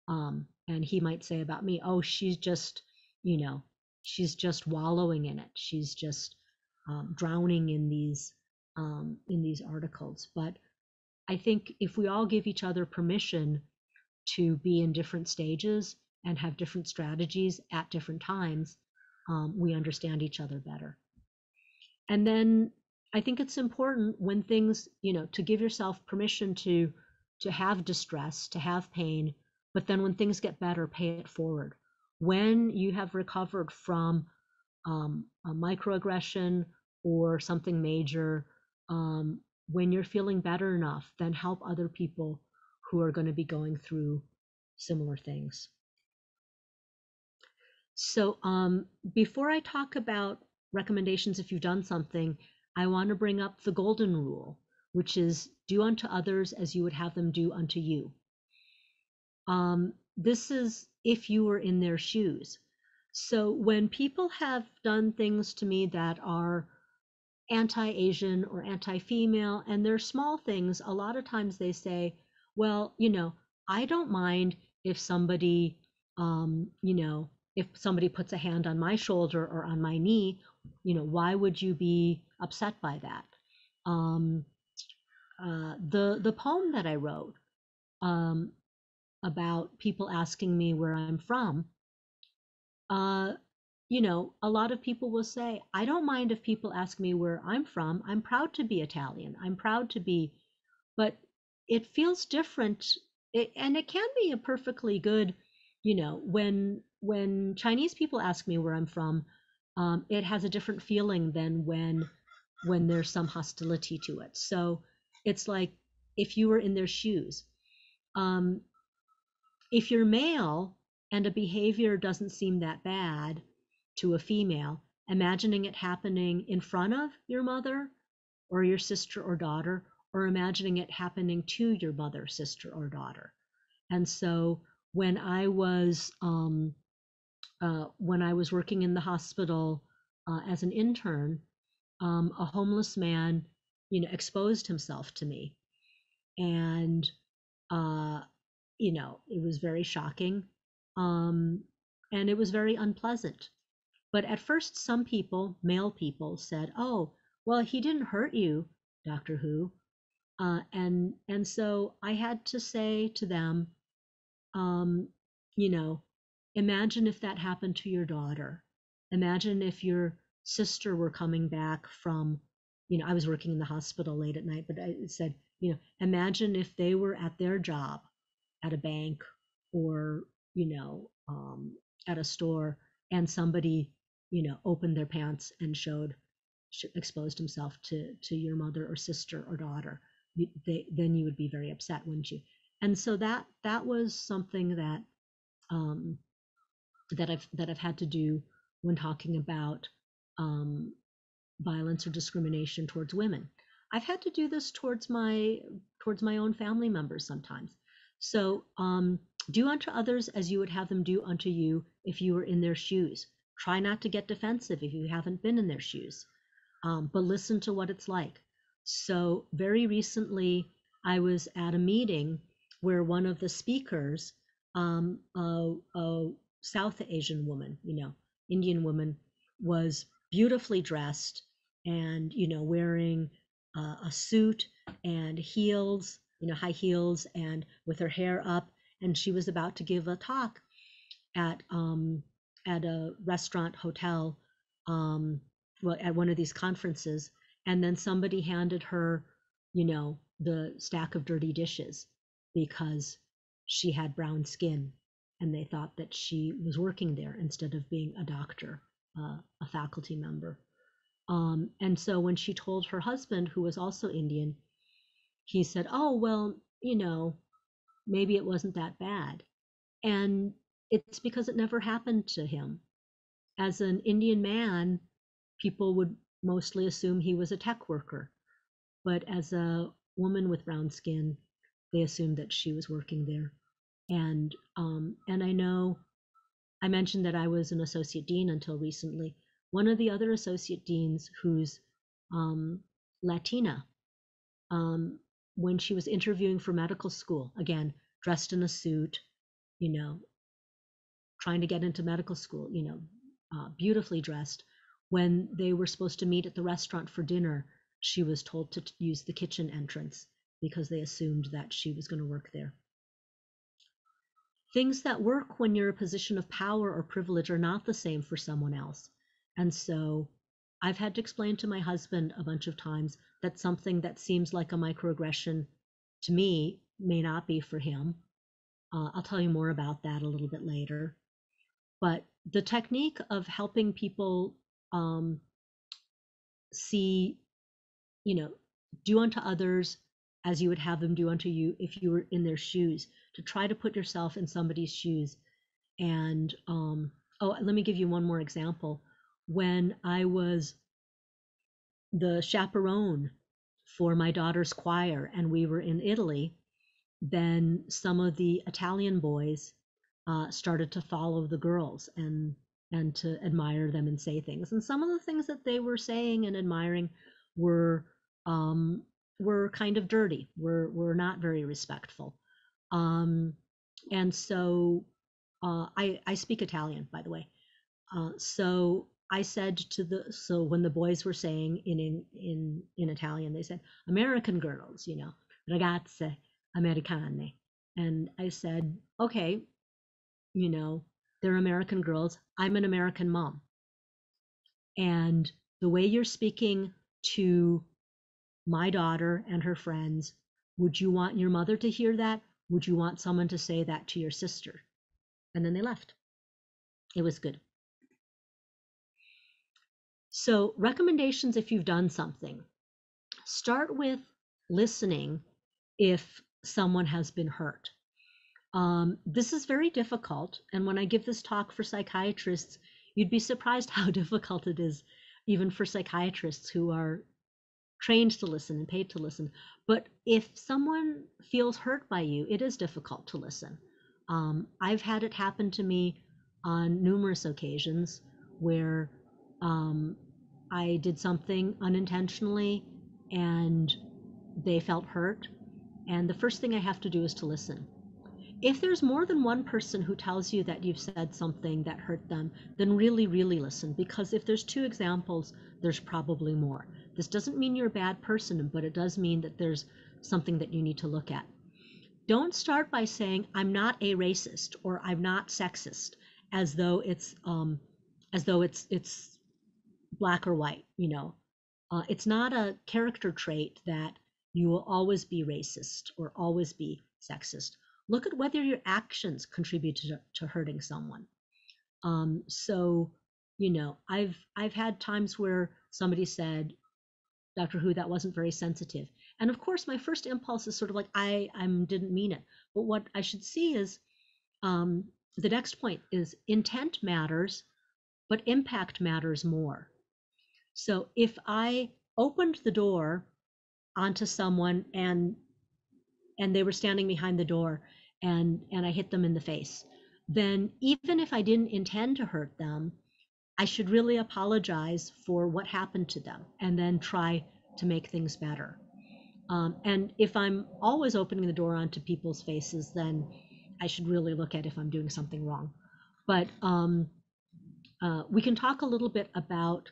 And he might say about me, oh, she's just wallowing in it. She's just drowning in these articles. But I think if we all give each other permission to be in different stages and have different strategies at different times, we understand each other better. And then I think it's important when things, to give yourself permission to have distress, to have pain, but then when things get better, pay it forward. When you have recovered from a microaggression or something major, when you're feeling better enough, then help other people who are going to be going through similar things. So before I talk about recommendations if you've done something, I want to bring up the golden rule, which is do unto others as you would have them do unto you. This is if you were in their shoes. So when people have done things to me that are anti-Asian or anti-female, and they're small things, a lot of times they say, well, I don't mind if somebody, if somebody puts a hand on my shoulder or on my knee, why would you be upset by that? The poem that I wrote about people asking me where I'm from, a lot of people will say, I don't mind if people ask me where I'm from. I'm proud to be Italian. I'm proud to be, but it feels different. And it can be a perfectly good, when Chinese people ask me where I'm from, it has a different feeling than when there's some hostility to it. So it's like if you were in their shoes. If you're male and a behavior doesn't seem that bad to a female, imagining it happening in front of your mother or your sister or daughter, or imagining it happening to your mother, sister, or daughter. And so when I was working in the hospital as an intern, a homeless man, exposed himself to me, and it was very shocking, and it was very unpleasant. But at first, some people, male people, said, "Oh, well, he didn't hurt you, Doctor Who," and so I had to say to them, you know, imagine if that happened to your daughter. Imagine if your sister were coming back from, you know, I was working in the hospital late at night, but I said, you know, imagine if they were at their job at a bank or, you know, at a store, and somebody, you know, opened their pants and exposed himself to your mother or sister or daughter. Then you would be very upset, wouldn't you? And so that was something that that I've had to do when talking about violence or discrimination towards women. I've had to do this towards my own family members sometimes. So do unto others as you would have them do unto you if you were in their shoes. Try not to get defensive if you haven't been in their shoes, but listen to what it's like. So very recently, I was at a meeting where one of the speakers, a South Asian woman, you know, Indian woman, was beautifully dressed and, you know, wearing a suit and heels, you know, high heels, and with her hair up, and she was about to give a talk at a restaurant hotel, well, at one of these conferences, and then somebody handed her, you know, the stack of dirty dishes because she had brown skin, and they thought that she was working there instead of being a doctor, a faculty member. And so when she told her husband, who was also Indian, he said, "Oh, well, you know, maybe it wasn't that bad." And it's because it never happened to him. As an Indian man, people would mostly assume he was a tech worker. But as a woman with brown skin, they assumed that she was working there. And I know I mentioned that I was an associate dean until recently. One of the other associate deans, who's Latina, when she was interviewing for medical school, again, dressed in a suit, you know, trying to get into medical school, you know, beautifully dressed. When they were supposed to meet at the restaurant for dinner, she was told to use the kitchen entrance because they assumed that she was going to work there. Things that work when you're in a position of power or privilege are not the same for someone else. And so I've had to explain to my husband a bunch of times that something that seems like a microaggression to me may not be for him. I'll tell you more about that a little bit later. But the technique of helping people see, you know, do unto others as you would have them do unto you if you were in their shoes, to try to put yourself in somebody's shoes. And oh, let me give you one more example. When I was the chaperone for my daughter's choir and we were in Italy, then some of the Italian boys started to follow the girls and to admire them and say things. And some of the things that they were saying and admiring were kind of dirty, were not very respectful. And so I speak Italian, by the way. So I said so when the boys were saying in Italian, they said, "American girls, you know, ragazze americane." And I said, "Okay, you know, they're American girls. I'm an American mom. And the way you're speaking to my daughter and her friends, would you want your mother to hear that? Would you want someone to say that to your sister?" And then they left. It was good. So recommendations if you've done something. Start with listening if someone has been hurt. This is very difficult. And when I give this talk for psychiatrists, you'd be surprised how difficult it is, even for psychiatrists who are trained to listen and paid to listen. But if someone feels hurt by you, it is difficult to listen. I've had it happen to me on numerous occasions where I did something unintentionally and they felt hurt. And the first thing I have to do is to listen. If there's more than one person who tells you that you've said something that hurt them, then really, really listen, because if there's two examples, there's probably more. This doesn't mean you're a bad person, but it does mean that there's something that you need to look at. don't start by saying I'm not a racist or I'm not sexist, as though it's black or white. It's not a character trait that you will always be racist or always be sexist. Look at whether your actions contribute to hurting someone. So, I've had times where somebody said, Dr. Who, that wasn't very sensitive. And of course, my first impulse is sort of like, I didn't mean it. But what I should see is, the next point is intent matters, but impact matters more. So if I opened the door onto someone and they were standing behind the door and I hit them in the face, then even if I didn't intend to hurt them, I should really apologize for what happened to them and then try to make things better. And if I'm always opening the door onto people's faces, then I should really look at if I'm doing something wrong. But we can talk a little bit about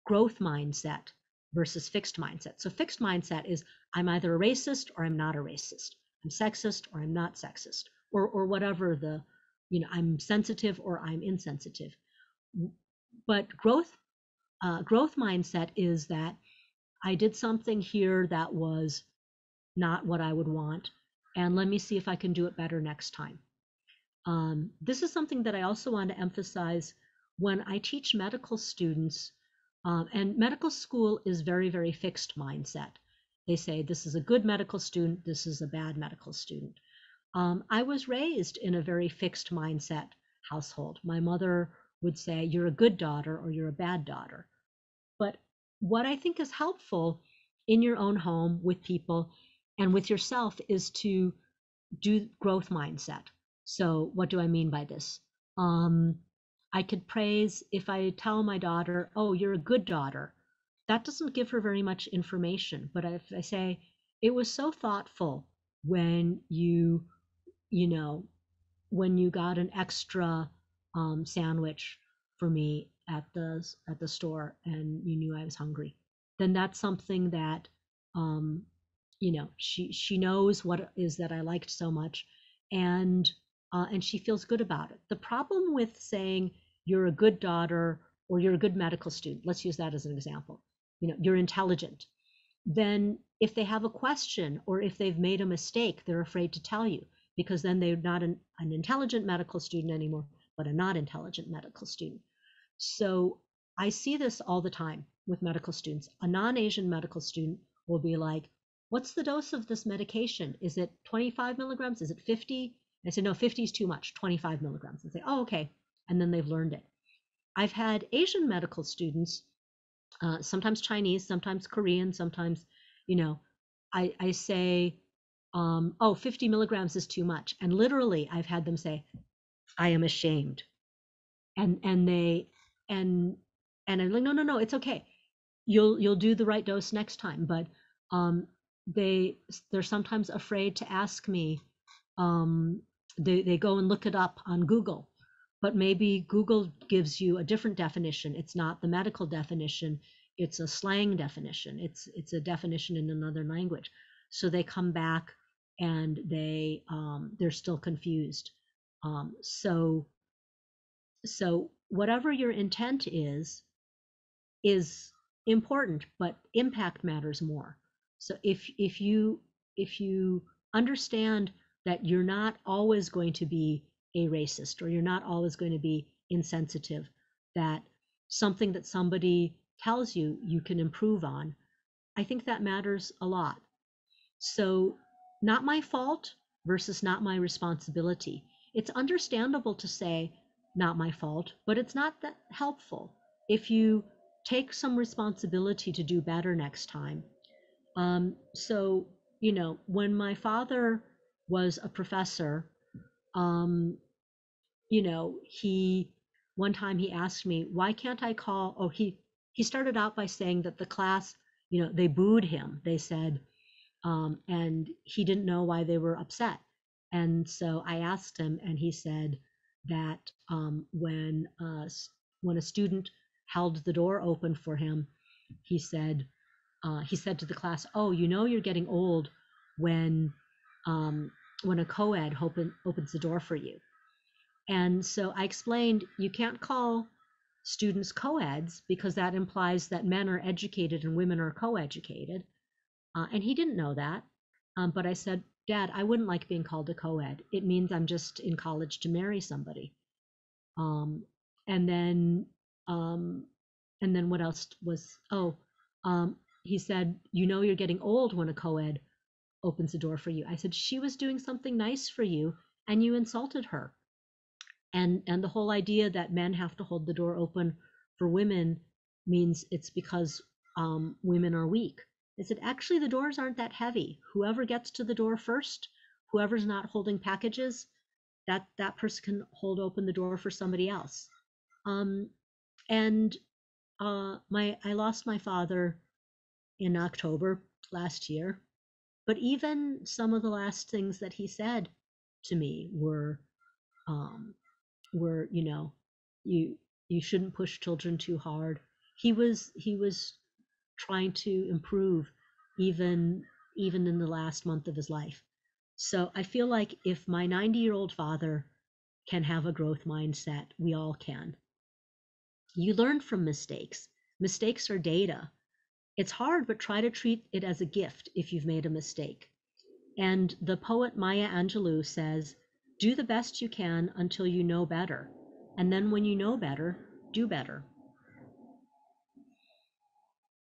growth mindset versus fixed mindset. So fixed mindset is I'm either a racist or I'm not a racist. I'm sexist or I'm not sexist, or whatever the, I'm sensitive or I'm insensitive. But growth mindset is that I did something here that was not what I would want, and let me see if I can do it better next time. This is something that I also want to emphasize when I teach medical students, and medical school is very, very fixed mindset. They say this is a good medical student, this is a bad medical student. I was raised in a very fixed mindset household. My mother would say, you're a good daughter or you're a bad daughter. But what I think is helpful in your own home with people and with yourself is to do growth mindset. So what do I mean by this? I could praise, if I tell my daughter, oh, you're a good daughter, that doesn't give her very much information. But if I say, it was so thoughtful when you got an extra sandwich for me at the store and you knew I was hungry, then that's something that she knows what it is that I liked so much, and she feels good about it. The problem with saying you're a good daughter or you're a good medical student, let's use that as an example, you're intelligent, then if they have a question or if they've made a mistake, they're afraid to tell you, because then they're not an intelligent medical student anymore, but a not intelligent medical student. So I see this all the time with medical students. A non-Asian medical student will be like, what's the dose of this medication? Is it 25 milligrams? Is it 50? I say, no, 50 is too much, 25 milligrams. And say, oh, okay. And then they've learned it. I've had Asian medical students, sometimes Chinese, sometimes Korean, sometimes, I say, 50 milligrams is too much. And literally I've had them say, I am ashamed. And I'm like, no, it's okay. You'll do the right dose next time. But they're sometimes afraid to ask me. They go and look it up on Google, but maybe Google gives you a different definition. It's not the medical definition. It's a slang definition. It's a definition in another language. So they come back and they're still confused. So whatever your intent is important, but impact matters more. So if you understand that you're not always going to be a racist or you're not always going to be insensitive, that something that somebody tells you can improve on, I think that matters a lot. So not my fault versus not my responsibility. It's understandable to say not my fault, but it's not that helpful. If you take some responsibility to do better next time. So, when my father was a professor, one time he asked me, why can't I call, he started out by saying that the class, they booed him. They said, and he didn't know why they were upset. And so I asked him, and he said that when a student held the door open for him, he said to the class, oh, you're getting old when when a co-ed opens the door for you. And so I explained, you can't call students co-eds because that implies that men are educated and women are co-educated. And he didn't know that. But I said, Dad, I wouldn't like being called a co-ed. It means I'm just in college to marry somebody. And then what else was, he said, you know, you're getting old when a co-ed opens the door for you. I said, she was doing something nice for you and you insulted her. And the whole idea that men have to hold the door open for women means it's because women are weak. I said, actually, the doors aren't that heavy. Whoever gets to the door first, whoever's not holding packages, that person can hold open the door for somebody else. I lost my father in October last year, but even some of the last things that he said to me were, you know, you shouldn't push children too hard. He was trying to improve even in the last month of his life. So I feel like if my 90-year-old father can have a growth mindset, we all can. You learn from mistakes. Mistakes are data. It's hard, but try to treat it as a gift if you've made a mistake. And the poet Maya Angelou says, do the best you can until you know better. And then when you know better, do better.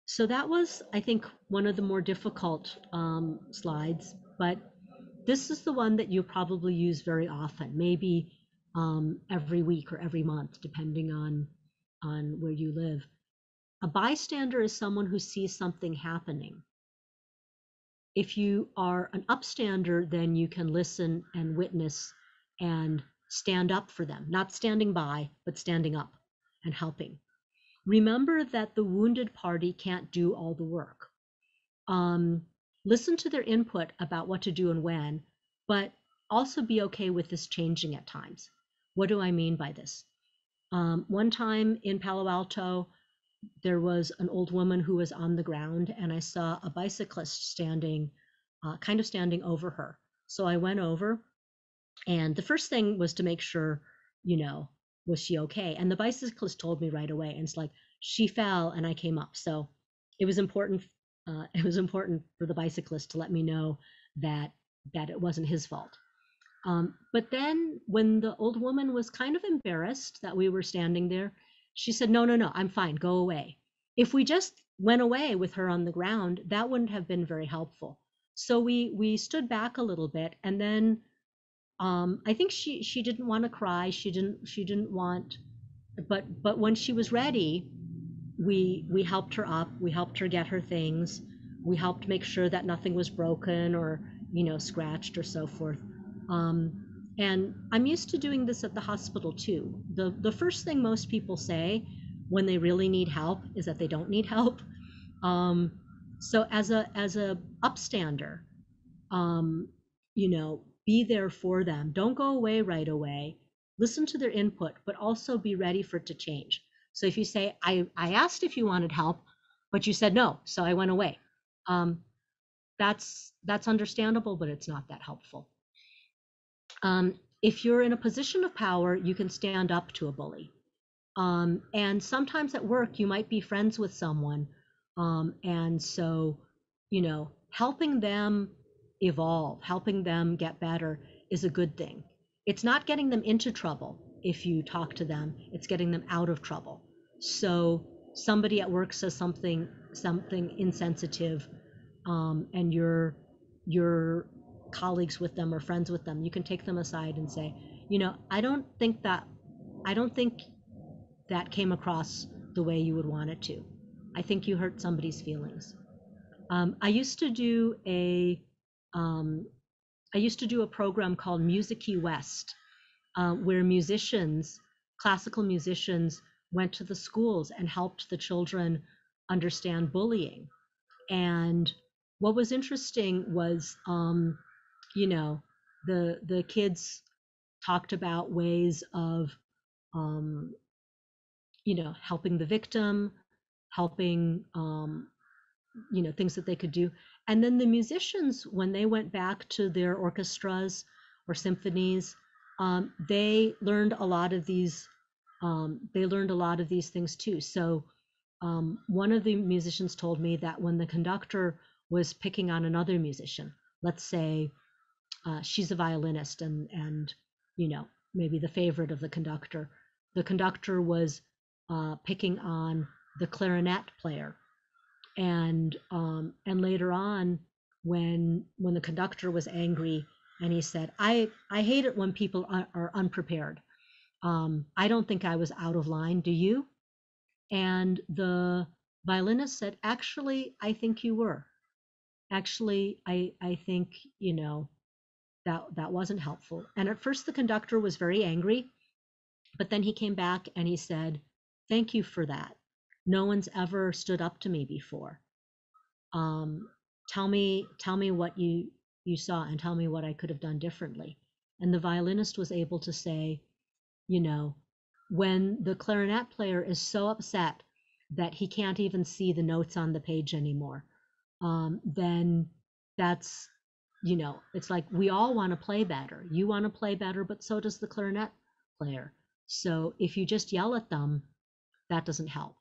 So that was, I think, one of the more difficult slides, but this is the one that you'll probably use very often, maybe every week or every month, depending on where you live. A bystander is someone who sees something happening. If you are an upstander, then you can listen and witness and stand up for them, not standing by, but standing up and helping. Remember that the wounded party can't do all the work. Listen to their input about what to do and when, but also be okay with this changing at times. What do I mean by this? One time in Palo Alto, there was an old woman who was on the ground, and I saw a bicyclist standing over her. So I went over, and the first thing was to make sure, you know, was she okay? And the bicyclist told me right away, and it's like, she fell and I came up. So it was important. It was important for the bicyclist to let me know that it wasn't his fault. But then when the old woman was kind of embarrassed that we were standing there, she said, no, I'm fine, go away. If we just went away with her on the ground, that wouldn't have been very helpful. So we stood back a little bit, and then I think she didn't want to cry. She didn't want, but when she was ready, we helped her up. We helped her get her things. We helped make sure that nothing was broken or, you know, scratched or so forth. And I'm used to doing this at the hospital too. The first thing most people say when they really need help is that they don't need help. So as a upstander, you know, be there for them. Don't go away right away. Listen to their input, but also be ready for it to change. So if you say, I asked if you wanted help, but you said no, so I went away. That's understandable, but it's not that helpful. If you're in a position of power, you can stand up to a bully. And sometimes at work, you might be friends with someone. And so, you know, helping them evolve, helping them get better is a good thing. It's not getting them into trouble if you talk to them, it's getting them out of trouble. So somebody at work says something insensitive, and you're colleagues with them or friends with them, you can take them aside and say, you know, I don't think that came across the way you would want it to. I think you hurt somebody's feelings. I used to do a program called Music Key West, where classical musicians went to the schools and helped the children understand bullying. And what was interesting was, you know, the kids talked about ways of, you know, helping the victim, helping things that they could do. And then the musicians, when they went back to their orchestras or symphonies, they learned a lot of these. They learned a lot of these things too. So one of the musicians told me that when the conductor was picking on another musician, let's say she's a violinist and maybe the favorite of the conductor was picking on the clarinet player, and later on when the conductor was angry and he said, I hate it when people are unprepared. I don't think I was out of line, do you? And the violinist said, actually, I think you were. Actually, I think, that wasn't helpful. And at first the conductor was very angry, but then he came back and he said, thank you for that. No one's ever stood up to me before. Tell me what you saw and tell me what I could have done differently. And the violinist was able to say, when the clarinet player is so upset that he can't even see the notes on the page anymore, then that's, it's like we all want to play better. You want to play better, but so does the clarinet player. So if you just yell at them, that doesn't help.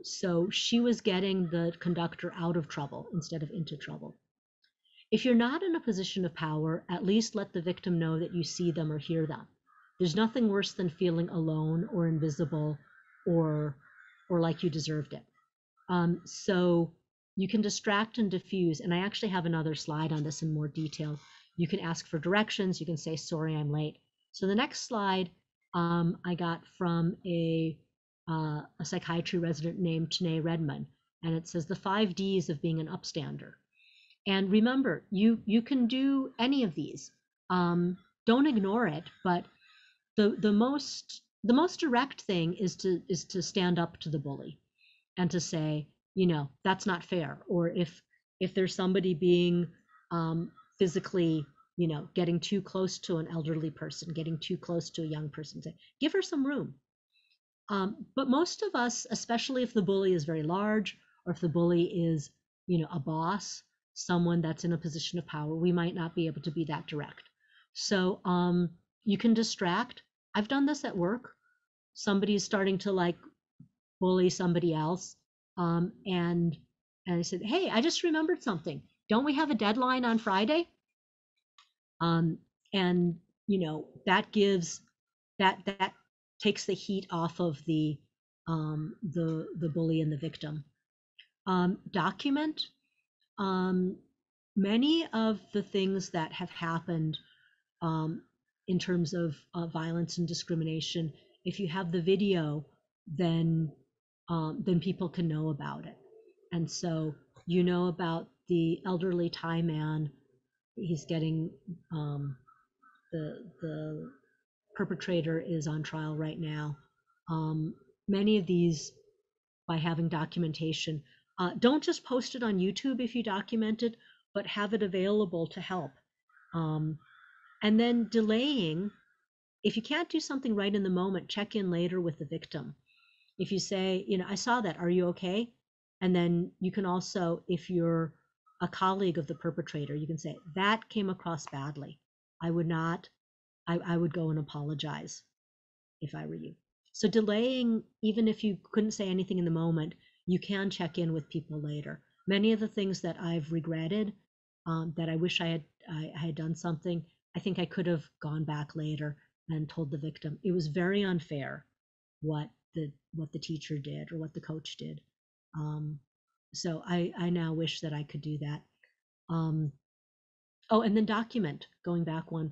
So she was getting the conductor out of trouble instead of into trouble. If you're not in a position of power, at least let the victim know that you see them or hear them. There's nothing worse than feeling alone or invisible or like you deserved it. So you can distract and diffuse. And I actually have another slide on this in more detail. You can ask for directions. You can say, sorry, I'm late. So the next slide I got from a psychiatry resident named Tanae Redman. And it says the 5 Ds of being an upstander. And remember, you can do any of these. Don't ignore it, but the most direct thing is to stand up to the bully and to say, that's not fair. Or if there's somebody being physically, getting too close to an elderly person, getting too close to a young person, say, give her some room. But most of us, especially if the bully is very large or if the bully is, a boss, someone that's in a position of power, we might not be able to be that direct. So you can distract. I've done this at work. Somebody's starting to bully somebody else. And I said, hey, I just remembered something. Don't we have a deadline on Friday? And that gives that takes the heat off of the bully and the victim. Document. Many of the things that have happened in terms of violence and discrimination, if you have the video, then people can know about it. And so about the elderly Thai man. He's getting the perpetrator is on trial right now. Many of these, by having documentation, don't just post it on YouTube if you document it, but have it available to help. And then delaying, if you can't do something right in the moment, check in later with the victim. If you say, I saw that, are you okay? And then you can also, if you're a colleague of the perpetrator, you can say, that came across badly. I would go and apologize if I were you. So delaying, even if you couldn't say anything in the moment, you can check in with people later. Many of the things that I've regretted, that I wish I had done something, I think I could have gone back later and told the victim it was very unfair what the teacher did or what the coach did. So I now wish that I could do that. Oh, and then document, going back one.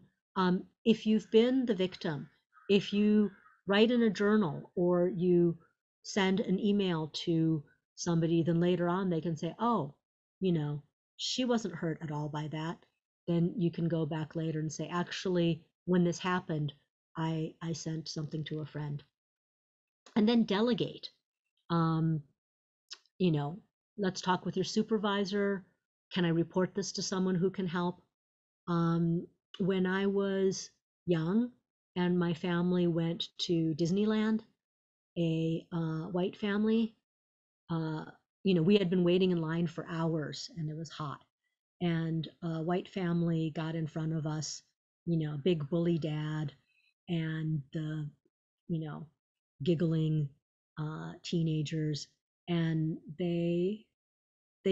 If you've been the victim, if you write in a journal or you send an email to somebody, then later on they can say, oh, she wasn't hurt at all by that. Then you can go back later and say, actually, when this happened, I sent something to a friend. And then delegate. Let's talk with your supervisor. Can I report this to someone who can help? When I was young and my family went to Disneyland, a white family, we had been waiting in line for hours and it was hot. And a white family got in front of us, big bully dad and the, giggling teenagers. And they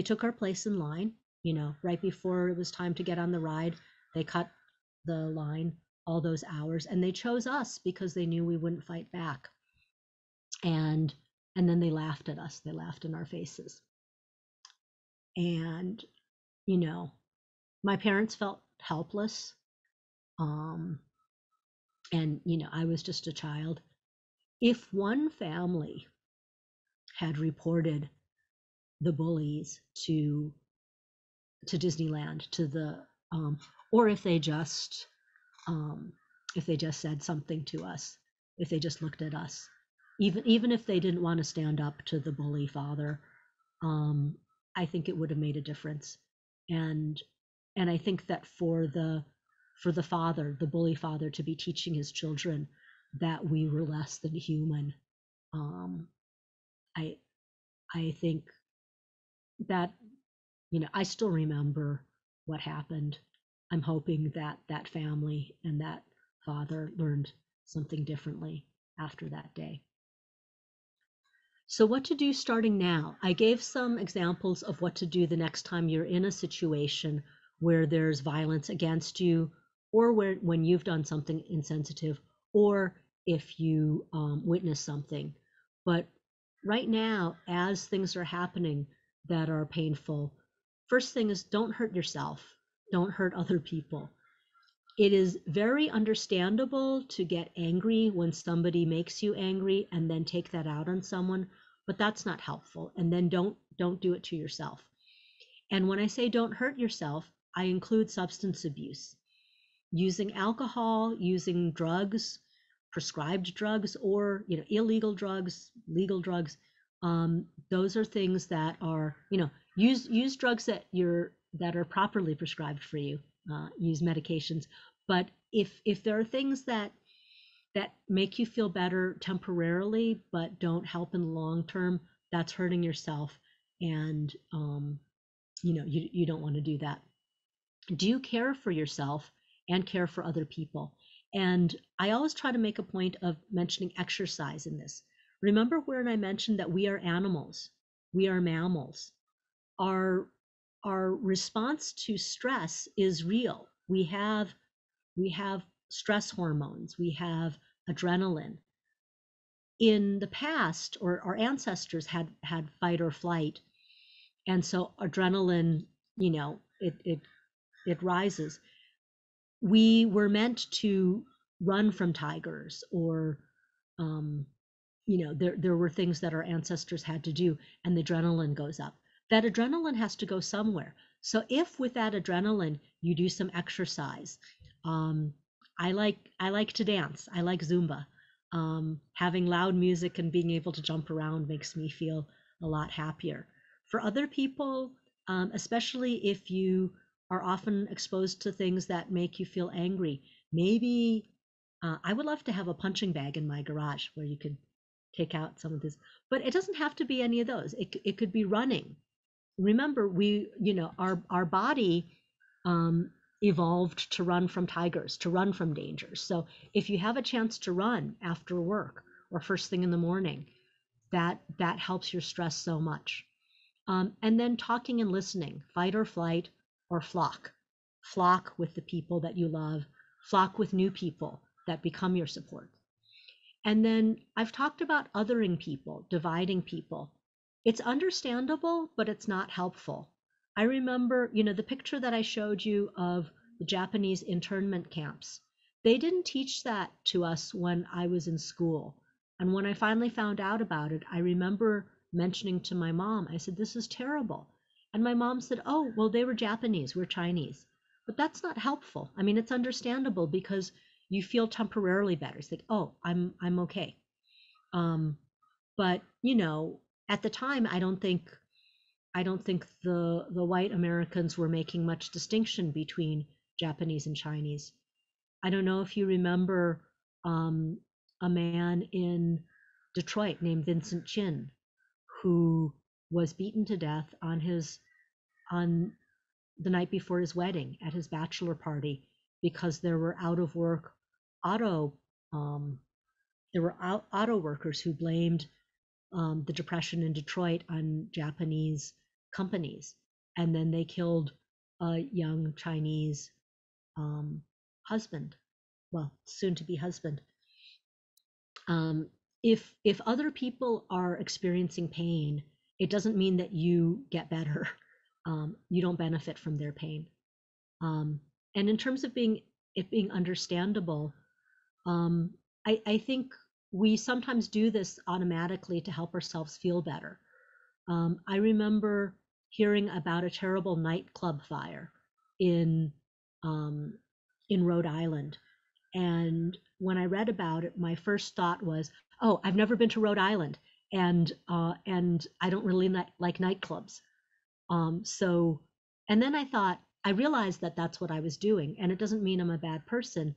took our place in line, right before it was time to get on the ride. They cut the line all those hours and they chose us because they knew we wouldn't fight back. And then they laughed at us. They laughed in our faces. And, my parents felt helpless. And, I was just a child. If one family had reported the bullies to Disneyland, to the, or if they just said something to us, if they just looked at us, even if they didn't want to stand up to the bully father, I think it would have made a difference. And I think that for the father, the bully father, to be teaching his children that we were less than human, I think that, I still remember what happened. I'm hoping that that family and that father learned something differently after that day. So what to do starting now? I gave some examples of what to do the next time you're in a situation where there's violence against you, or when you've done something insensitive, or if you witness something. But right now, as things are happening that are painful, first thing is don't hurt yourself. Don't hurt other people. It is very understandable to get angry when somebody makes you angry and then take that out on someone, but that's not helpful. And then don't do it to yourself. And when I say don't hurt yourself, I include substance abuse. Using alcohol, using drugs, prescribed drugs, or illegal drugs, legal drugs. Those are things that are, use drugs that are properly prescribed for you. Use medications. But if there are things that make you feel better temporarily but don't help in the long term, that's hurting yourself, and you don't want to do that. Do care for yourself and care for other people. And I always try to make a point of mentioning exercise in this. Remember when I mentioned that we are animals, we are mammals. Our response to stress is real. We have stress hormones, we have adrenaline. In the past, or our ancestors had fight or flight, and so adrenaline, it rises. We were meant to run from tigers, or there were things that our ancestors had to do, and the adrenaline goes up. That adrenaline has to go somewhere. So if with that adrenaline you do some exercise, I like to dance. I like Zumba. Having loud music and being able to jump around makes me feel a lot happier. For other people, especially if you are often exposed to things that make you feel angry, maybe I would love to have a punching bag in my garage where you could take out some of this, but it doesn't have to be any of those. It could be running. Remember, our body evolved to run from tigers, to run from dangers. So if you have a chance to run after work or first thing in the morning, that helps your stress so much. And then talking and listening, fight or flight, or flock. Flock with the people that you love, flock with new people that become your support. And then I've talked about othering people, dividing people. It's understandable, but it's not helpful. I remember, the picture that I showed you of the Japanese internment camps. They didn't teach that to us when I was in school. And when I finally found out about it, I remember mentioning to my mom, I said, this is terrible. And my mom said, oh, well, they were Japanese, we're Chinese. But that's not helpful. I mean, it's understandable because you feel temporarily better. It's like, oh, I'm okay. But at the time, I don't think the white Americans were making much distinction between Japanese and Chinese. I don't know if you remember a man in Detroit named Vincent Chin, who was beaten to death on the night before his wedding at his bachelor party because there were auto workers who blamed the depression in Detroit on Japanese companies, and then they killed a young Chinese husband, well, soon to be husband. If other people are experiencing pain, it doesn't mean that you get better. You don't benefit from their pain. And in terms of being understandable, I think we sometimes do this automatically to help ourselves feel better. I remember hearing about a terrible nightclub fire in Rhode Island. And when I read about it, my first thought was, oh, I've never been to Rhode Island, and I don't really like nightclubs. And then I realized that that's what I was doing, and it doesn't mean I'm a bad person,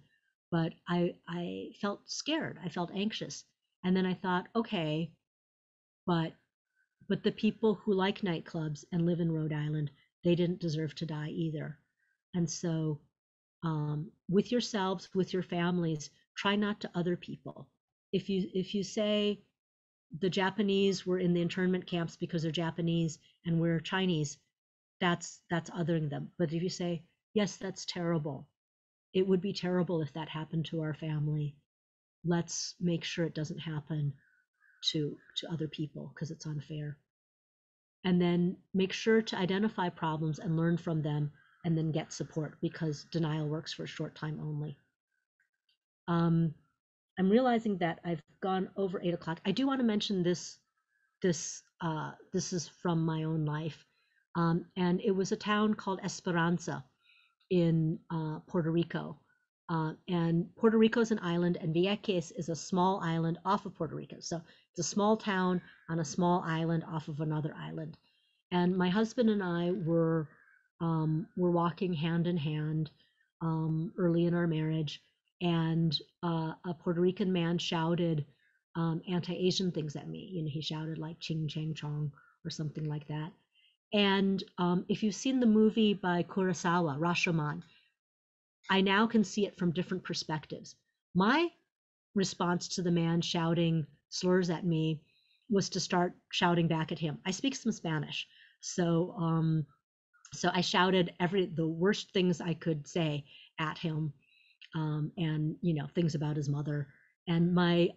but I felt scared, I felt anxious. And then I thought, okay, but the people who like nightclubs and live in Rhode Island, they didn't deserve to die either. And so with yourselves, with your families, try not to other people. If you say the Japanese were in the internment camps because they're Japanese and we're Chinese, that's othering them. But if you say, yes, that's terrible, it would be terrible if that happened to our family, let's make sure it doesn't happen to other people because it's unfair. And then make sure to identify problems and learn from them, and then get support, because denial works for a short time only. I'm realizing that I've gone over 8 o'clock. I do want to mention this is from my own life. And it was a town called Esperanza in Puerto Rico. And Puerto Rico is an island, and Vieques is a small island off of Puerto Rico. So it's a small town on a small island off of another island. And my husband and I were walking hand in hand early in our marriage, and a Puerto Rican man shouted anti-Asian things at me. You know, he shouted like "Ching Chang Chong" or something like that. And if you've seen the movie by Kurosawa, Rashomon, I now can see it from different perspectives. My response to the man shouting slurs at me was to start shouting back at him. I speak some Spanish, so I shouted the worst things I could say at him, and things about his mother. And my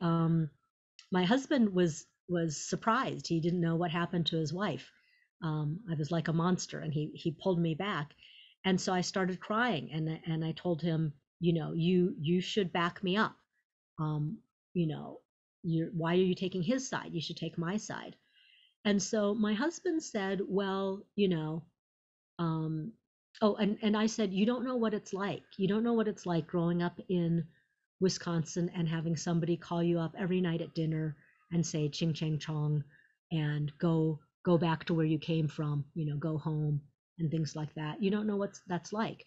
husband was surprised. He didn't know what happened to his wife. I was like a monster, and he pulled me back. And so I started crying, and I told him, you should back me up. Why are you taking his side? You should take my side. And so my husband said, well, and I said, you don't know what it's like. You don't know what it's like growing up in Wisconsin and having somebody call you up every night at dinner and say "Ching Chang Chong" and go back to where you came from, go home and things like that. You don't know what that's like.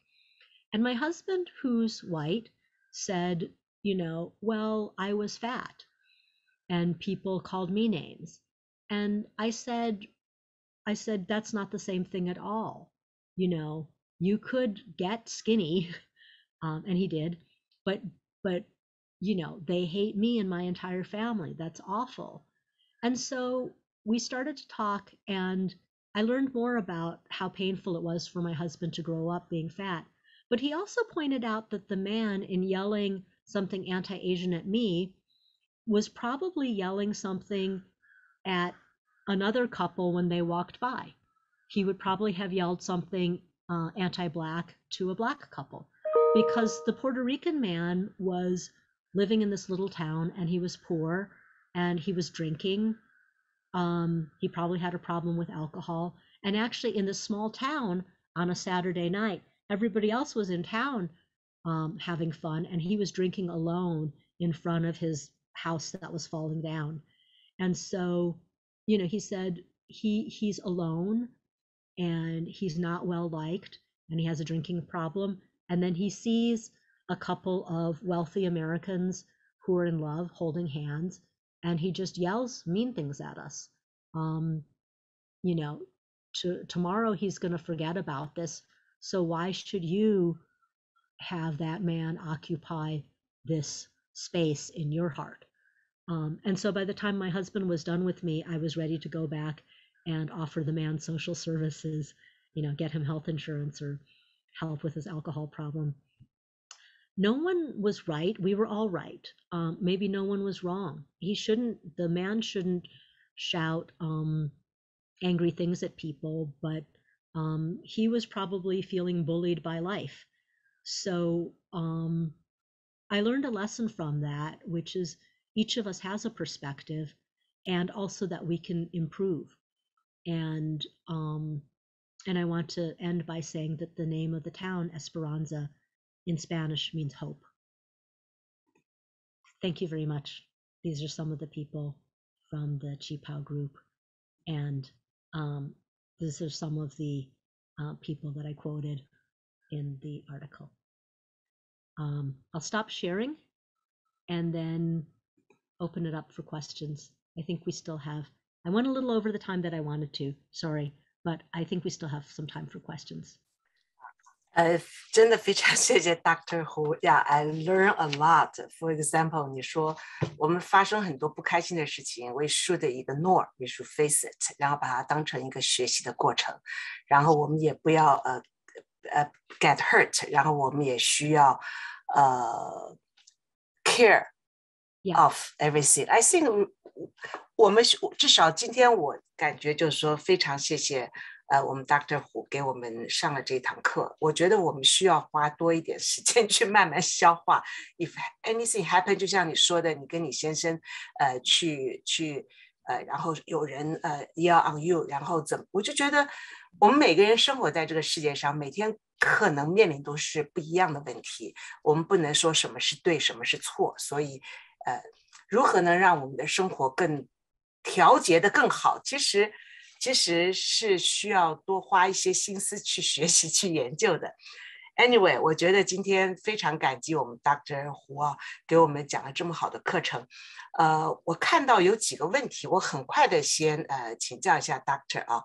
And my husband, who's white, said, well, I was fat and people called me names. And I said, that's not the same thing at all. You could get skinny, and he did, but they hate me and my entire family. That's awful. And so we started to talk, and I learned more about how painful it was for my husband to grow up being fat. But he also pointed out that the man, in yelling something anti-Asian at me, was probably yelling something at another couple when they walked by. He would probably have yelled something anti-Black to a Black couple, because the Puerto Rican man was living in this little town, and he was poor, and he was drinking. He probably had a problem with alcohol. And actually, in this small town on a Saturday night, everybody else was in town having fun, and he was drinking alone in front of his house that was falling down. And so, he said he's alone, and he's not well liked, and he has a drinking problem. And then he sees a couple of wealthy Americans who are in love holding hands, and he just yells mean things at us. you know, tomorrow he's going to forget about this. So why should you have that man occupy this space in your heart? And so by the time my husband was done with me, I was ready to go back and offer the man social services, you know, get him health insurance or help with his alcohol problem. No one was right. We were all right. Maybe no one was wrong. The man shouldn't shout angry things at people, but he was probably feeling bullied by life. So I learned a lesson from that, which is each of us has a perspective, and also that we can improve. And I want to end by saying that the name of the town, Esperanza, in Spanish means hope. Thank you very much. These are some of the people from the Qipao group, and these are some of the people that I quoted in the article. I'll stop sharing and then open it up for questions. I think we still have, I went a little over the time that I wanted to, sorry, but I think we still have some time for questions. 真的非常谢谢 Dr. Hu 呀 I learn a lot. For example, 你说我们发生很多不开心的事情 we should ignore, we should face it, 然后把它当成一个学习的过程，然后我们也不要get hurt, 然后我们也需要care of everything. I think 我们至少今天我感觉就是说非常谢谢我们 Dr. Hu 给我们上了这堂课，我觉得我们需要花多一点时间去慢慢消化。If anything happen， 就像你说的，你跟你先生然后有人yell on you， 然后我就觉得我们每个人生活在这个世界上，每天可能面临都是不一样的问题，我们不能说什么是对，什么是错，所以如何能让我们的生活更调节的更好，其实是需要多花一些心思去学习去研究的。Anyway， 我觉得今天非常感激我们 Dr. Hu 给我们讲了这么好的课程。我看到有几个问题，我很快的先请教一下 Dr. 啊。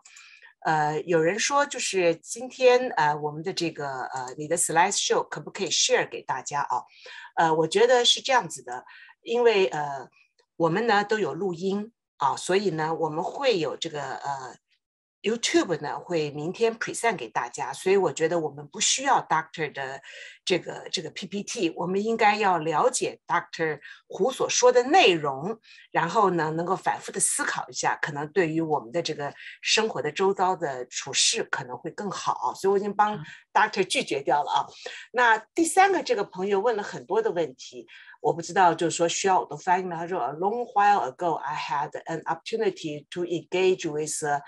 有人说就是今天我们的这个你的 slide show 可不可以 share 给大家啊？我觉得是这样子的，因为我们呢都有录音所以呢我们会有这个YouTube 呢会明天 present 给大家，所以我觉得我们不需要 Dr. 的这个 PPT， 我们应该要了解 Dr. 胡所说的内容，然后呢能够反复的思考一下，可能对于我们的这个生活的周遭的处事可能会更好，所以我已经帮 Dr. 拒绝掉了那第三个这个朋友问了很多的问题，我不知道就是说需要我的翻译吗？他说 A long while ago I had an opportunity to engage with a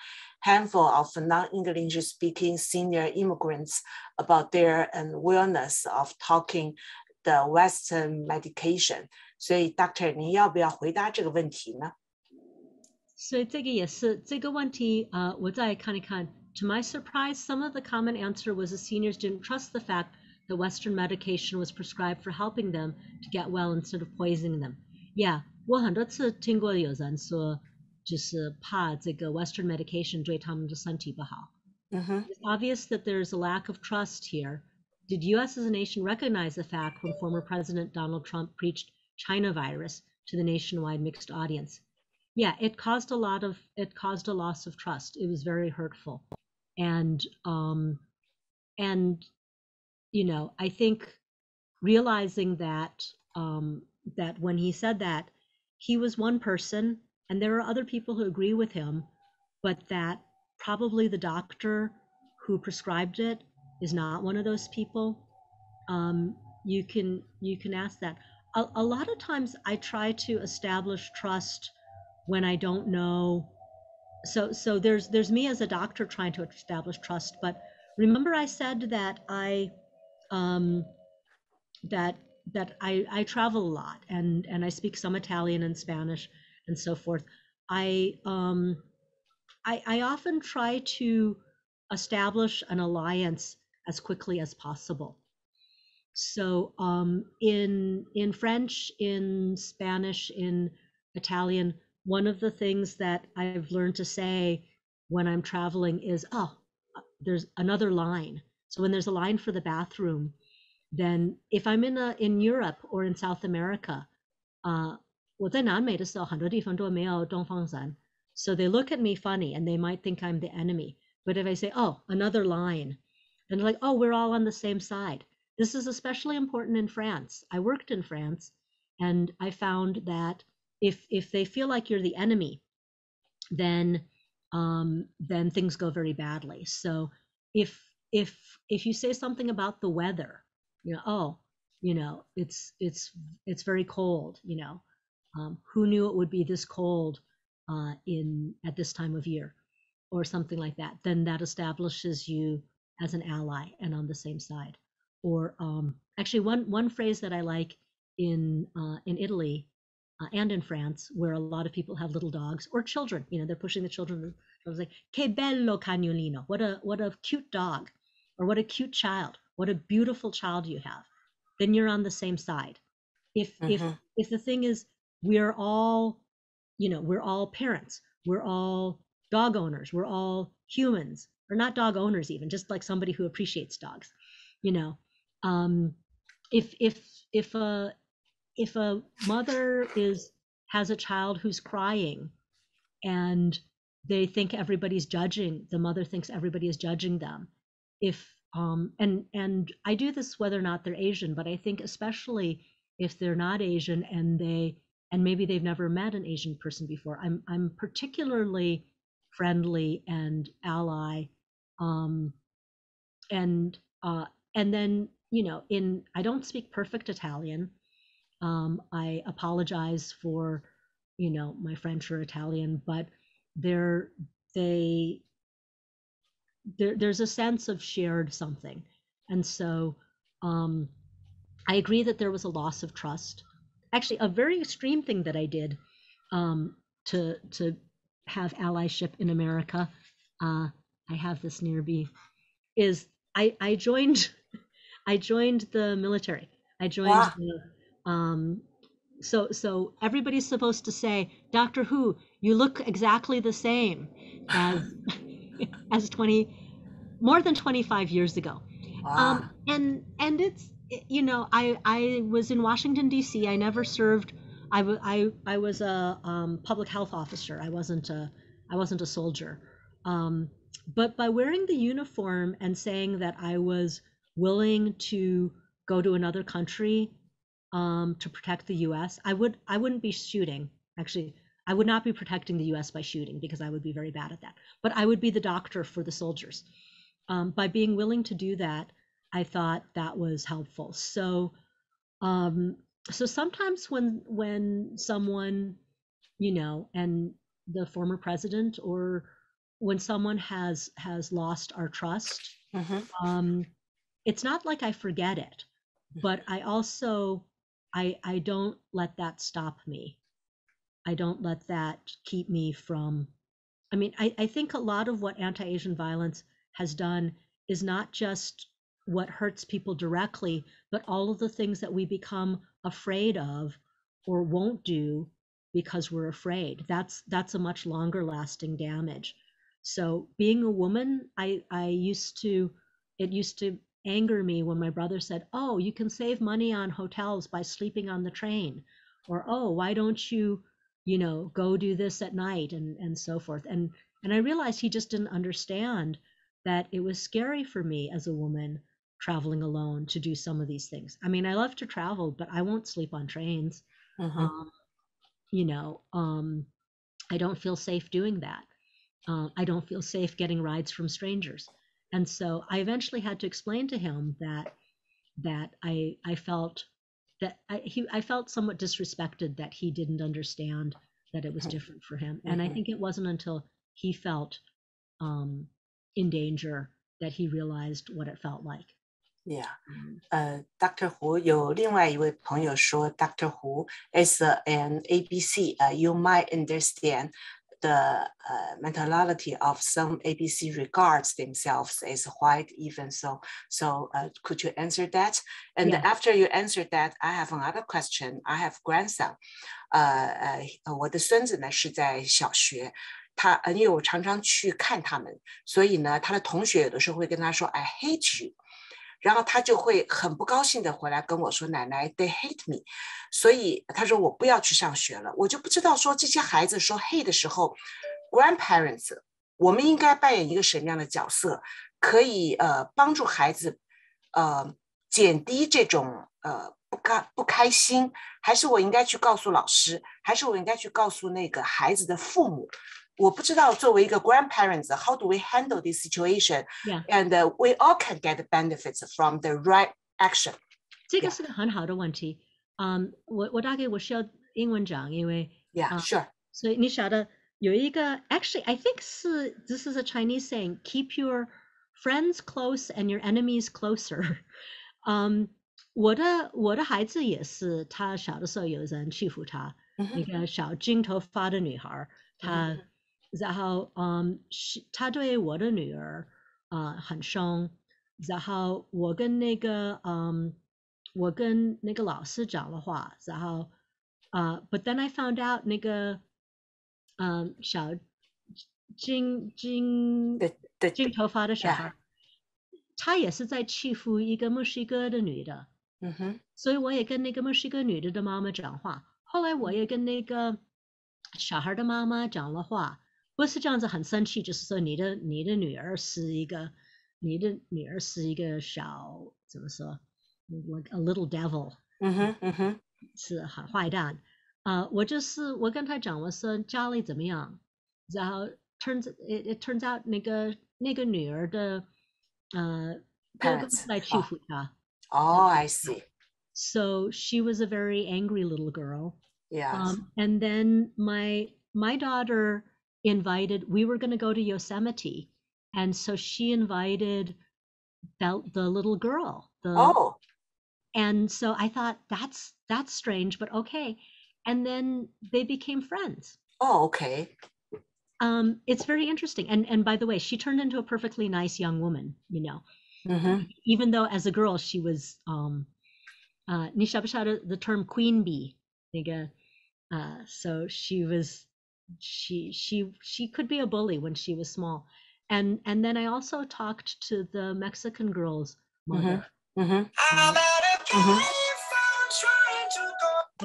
handful of non-English speaking senior immigrants about their unwillingness of talking the Western medication. 所以 Doctor 您要不要回答这个问题呢？所以这个也是这个问题我再看一看。To my surprise, some of the common answer was the seniors didn't trust the fact that Western medication was prescribed for helping them to get well instead of poisoning them. Yeah, 我很多次听过有人说就是怕这个 Western medication 对他们的身体不好。It's obvious that there's a lack of trust here. Did U.S. as a nation recognize the fact when former President Donald Trump preached China virus to the nationwide mixed audience? Yeah, it caused a loss of trust. It was very hurtful. And you know, I think realizing that that when he said that, he was one person and there are other people who agree with him, but that probably the doctor who prescribed it is not one of those people. You can ask that. A lot of times I try to establish trust when I don't know. So there's me as a doctor trying to establish trust, but remember I said that I travel a lot and I speak some Italian and Spanish and so forth. I often try to establish an alliance as quickly as possible. So in French, in Spanish, in Italian, one of the things that I've learned to say when I'm traveling is, oh, there's another line. So when there's a line for the bathroom, then if I'm in Europe or in South America, 我在南美的时候，很多地方都没有东方伞, so they look at me funny and they might think I'm the enemy. But if I say, oh, another line, then they're like, oh, we're all on the same side. This is especially important in France. I worked in France, and I found that if they feel like you're the enemy, then things go very badly. So if you say something about the weather, oh, it's very cold, who knew it would be this cold at this time of year, or something like that, then that establishes you as an ally and on the same side. Or actually one phrase that I like in Italy and in France, where a lot of people have little dogs or children, they're pushing the children, like, che bello cagnolino, what a cute dog, or what a cute child, what a beautiful child you have, then you're on the same side. If the thing is, we're all parents, we're all dog owners, we're all humans, or not dog owners even, just like somebody who appreciates dogs, if a mother has a child who's crying and they think everybody's judging, the mother thinks everybody is judging them. And I do this whether or not they're Asian, but I think especially if they're not Asian and maybe they've never met an Asian person before, I'm particularly friendly and ally. And then, I don't speak perfect Italian. I apologize for, my French or Italian, but there's a sense of shared something. And so I agree that there was a loss of trust. Actually, a very extreme thing that I did to have allyship in America, I have this near me, is I joined the military. I joined so everybody's supposed to say, Dr. Who, you look exactly the same as more than 25 years ago. Wow. And it's, I was in Washington, D.C. I never served. I was a public health officer. I wasn't a soldier. But by wearing the uniform and saying that I was willing to go to another country to protect the U.S., I wouldn't be shooting. Actually, I would not be protecting the U.S. by shooting, because I would be very bad at that. But I would be the doctor for the soldiers. By being willing to do that, I thought that was helpful. So sometimes when someone, and the former president, or when someone has lost our trust, it's not like I forget it, but I also, I don't let that stop me. I don't let that keep me from, I think a lot of what anti-Asian violence has done is not just what hurts people directly, but all of the things that we become afraid of or won't do because we're afraid. That's a much longer lasting damage. So being a woman, it used to anger me when my brother said, oh, you can save money on hotels by sleeping on the train, or, oh, why don't you, go do this at night, and so forth. And I realized he just didn't understand that it was scary for me as a woman traveling alone to do some of these things. I love to travel, but I won't sleep on trains. I don't feel safe doing that. I don't feel safe getting rides from strangers. And so I eventually had to explain to him that I felt that I felt somewhat disrespected, that he didn't understand that it was different for him. And I think it wasn't until he felt in danger that he realized what it felt like. Yeah. Dr. Hu 有另外一位朋友说 Dr. Hu is an ABC. You might understand the mentality of some ABC regards themselves as white, even so. So could you answer that? And Yeah. After you answer that, I have another question. I have grandson. 我的孙子呢是在小学，因为我常常去看他们，所以呢，他的同学有的时候会跟他说 I hate you， 然后他就会很不高兴的回来跟我说奶奶 they hate me， 所以他说我不要去上学了。我就不知道说这些孩子说 hate 的时候 grandparents 我们应该扮演一个什么样的角色，可以帮助孩子减低这种不开心，还是我应该去告诉老师，还是我应该去告诉那个孩子的父母？我不知道作为一个 grandparents, how do we handle this situation? Yeah. And we all can get benefits from the right action. 这个是个很好的问题。我大概我需要英文讲，因为 Yeah, sure. 所以你晓得有一个 actually I think this is a Chinese saying, keep your friends close and your enemies closer. 我的孩子也是，他小的时候有人欺负他，那个小金头发的女孩，然后他对我的女儿很凶，然后我跟那个老师讲了话，然后but then I found out 那个小金头发的小孩，他也是在欺负一个墨西哥的女的。所以我也跟那个墨西哥女的妈妈讲话，后来我也跟那个小孩的妈妈讲了话，不是这样子很生气，就是说你的女儿是一个小怎么说 like a little devil， 是很坏蛋。我跟他讲，我说家里怎么样，然后it turns out 那个女儿的哥哥在欺负她。Oh, I see. So she was a very angry little girl. Yes. And then my daughter we were going to go to Yosemite. And so she invited the little girl. And so I thought that's strange, but okay. And then they became friends. Oh, okay. It's very interesting. And by the way, she turned into a perfectly nice young woman, you know. Even though as a girl she was 你晓不晓得 the term queen bee 那个so she could be a bully when she was small, and then I also talked to the Mexican girl's mother. Oh,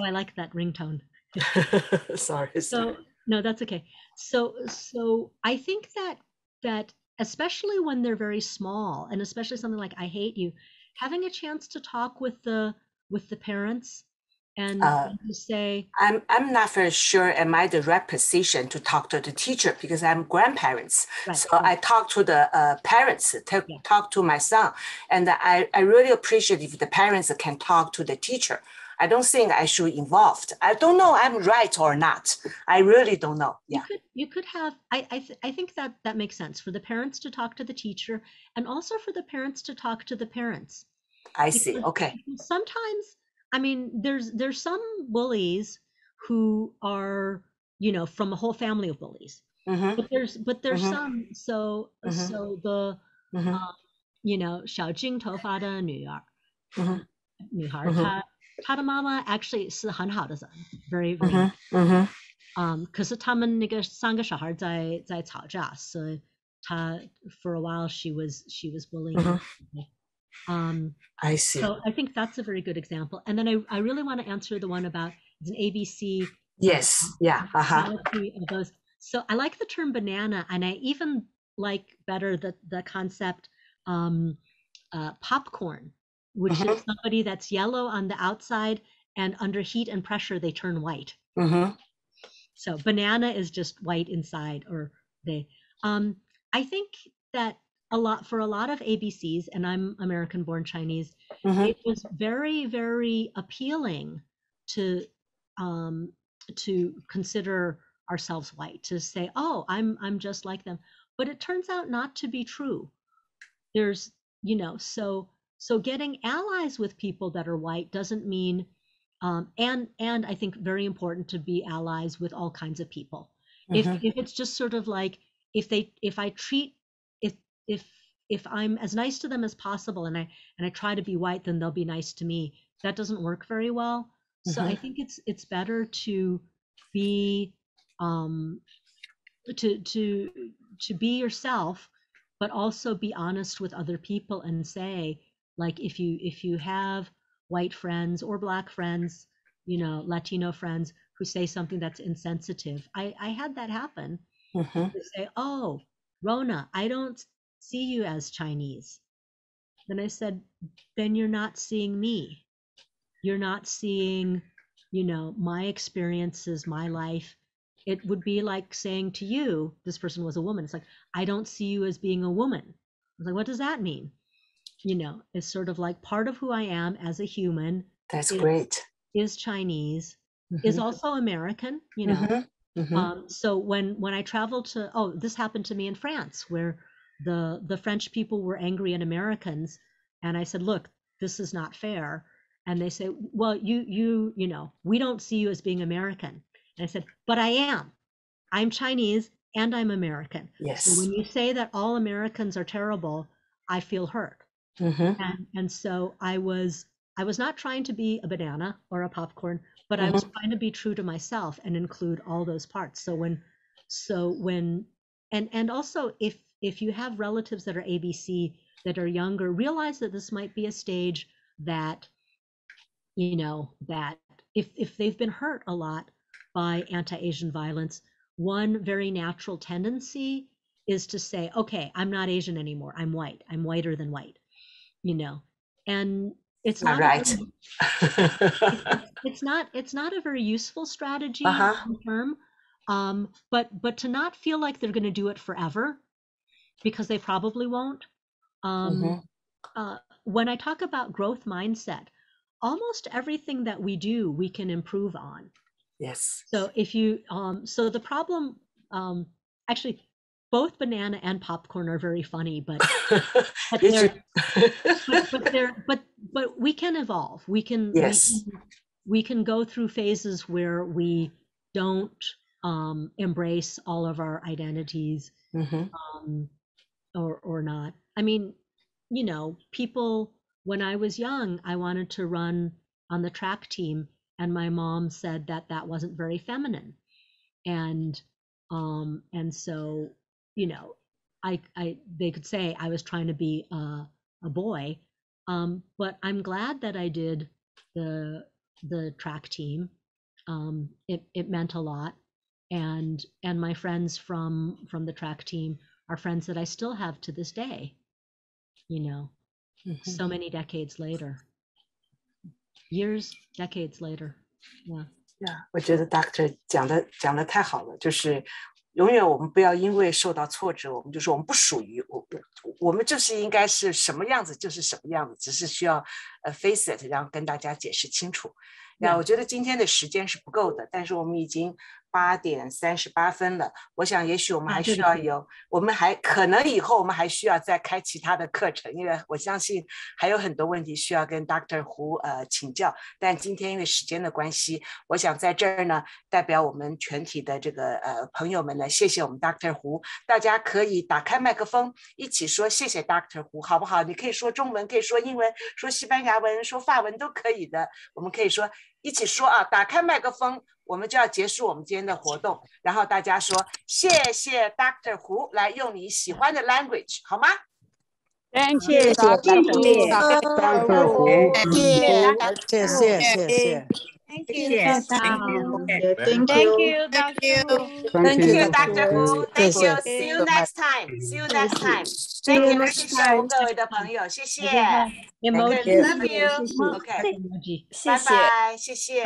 I like that ringtone. Sorry. So no, that's okay. So I think that especially when they're very small, and especially something like I hate you, having a chance to talk with the parents and to say, I'm not very sure am I the right position to talk to the teacher because I'm grandparents. Right, so right. I talk to the parents, talk to my son, and I really appreciate if the parents can talk to the teacher. I don't think I should be involved. I don't know I'm right or not. I really don't know. Yeah. You could have, I think that makes sense for the parents to talk to the teacher and also for the parents to talk to the parents. I see. Because okay. Sometimes, I mean, there's some bullies who are, you know, from a whole family of bullies. But there's some, so the, you know, 小金头发的女孩，她的妈妈 actually 是很好的人 ，very very，可是他们那个三个小孩在吵架，所以她 for a while she was bullying. I see. So I think that's a very good example. And then I really want to answer the one about an ABC. Yes. Yeah. Of those. So I like the term banana, and I even like better the concept popcorn, which is somebody that's yellow on the outside and under heat and pressure they turn white. So banana is just white inside, or they. I think that for a lot of ABCs, and I'm American-born Chinese, it was very, very appealing to consider ourselves white, to say, oh, I'm just like them. But it turns out not to be true. There's, you know, so getting allies with people that are white doesn't mean, and I think very important to be allies with all kinds of people. If it's just sort of like, if I'm as nice to them as possible and I try to be white, then they'll be nice to me. That doesn't work very well. So I think it's better to be to be yourself, but also be honest with other people and say, like, if you have white friends or Black friends, you know, Latino friends who say something that's insensitive. I had that happen. Mm-hmm. They say, oh, Rona, I don't see you as Chinese. Then I said, then you're not seeing me. You're not seeing, you know, my experiences, my life. It would be like saying to you, this person was a woman. It's like, I don't see you as being a woman. I was like, what does that mean? You know, it's sort of like part of who I am as a human. That's great. Is Chinese, Mm-hmm. is also American, you know. Mm-hmm. Mm-hmm. So when I traveled to, oh, this happened to me in France, where the French people were angry at Americans, and I said, look, this is not fair. And they say, well, you know, we don't see you as being American. And I said, but I am. I'm Chinese and I'm American. Yes. So when you say that all Americans are terrible, I feel hurt. Mm-hmm. And so I was not trying to be a banana or a popcorn, but Mm-hmm. I was trying to be true to myself and include all those parts. So when and also if you have relatives that are ABC that are younger, realize that this might be a stage that, you know, that if they've been hurt a lot by anti-Asian violence, one very natural tendency is to say, okay, I'm not Asian anymore. I'm white. I'm whiter than white, you know. And it's not right. It's not a very useful strategy Uh-huh. long term. But to not feel like they're going to do it forever, because they probably won't. When I talk about growth mindset, almost everything that we do, we can improve on. Yes. So if you, so the problem, actually, both banana and popcorn are very funny, but we can evolve. We can, yes. we can go through phases where we don't embrace all of our identities, mm-hmm. Or not. I mean, you know, people, when I was young, I wanted to run on the track team, and my mom said that that wasn't very feminine. And so, you know, they could say I was trying to be a boy, but I'm glad that I did the track team. It meant a lot, and my friends from the track team are friends that I still have to this day, you know, mm-hmm. so many decades later, decades later. Yeah. Yeah, 我觉得 Doctor 讲得太好了，就是永远我们不要因为受到挫折，我们就说我们不属于我们就是应该是什么样子就是什么样子，只是需要face it， 然后跟大家解释清楚。那我觉得今天的时间是不够的，但是我们已经8:38了。我想也许我们还需要我们还可能以后我们还需要再开其他的课程，因为我相信还有很多问题需要跟 Dr. 胡请教。但今天因为时间的关系，我想在这儿呢，代表我们全体的这个朋友们呢，谢谢我们 Dr. 胡。大家可以打开麦克风，一起说谢谢 Dr. 胡，好不好？你可以说中文，可以说英文，说西班牙文，说法文都可以的。我们可以说一起说啊，打开麦克风，我们就要结束我们今天的活动。然后大家说谢谢 Dr. 胡，来用你喜欢的 language 好吗？谢谢 Dr. 胡，谢谢 Dr. 胡，谢谢。Thank you, Thank you, Dr. Hu. Thank you. See you next time. See you next time. Thank you. 谢谢我各位的朋友，谢谢。 Emoji. Love you. OK. 拜拜，谢谢。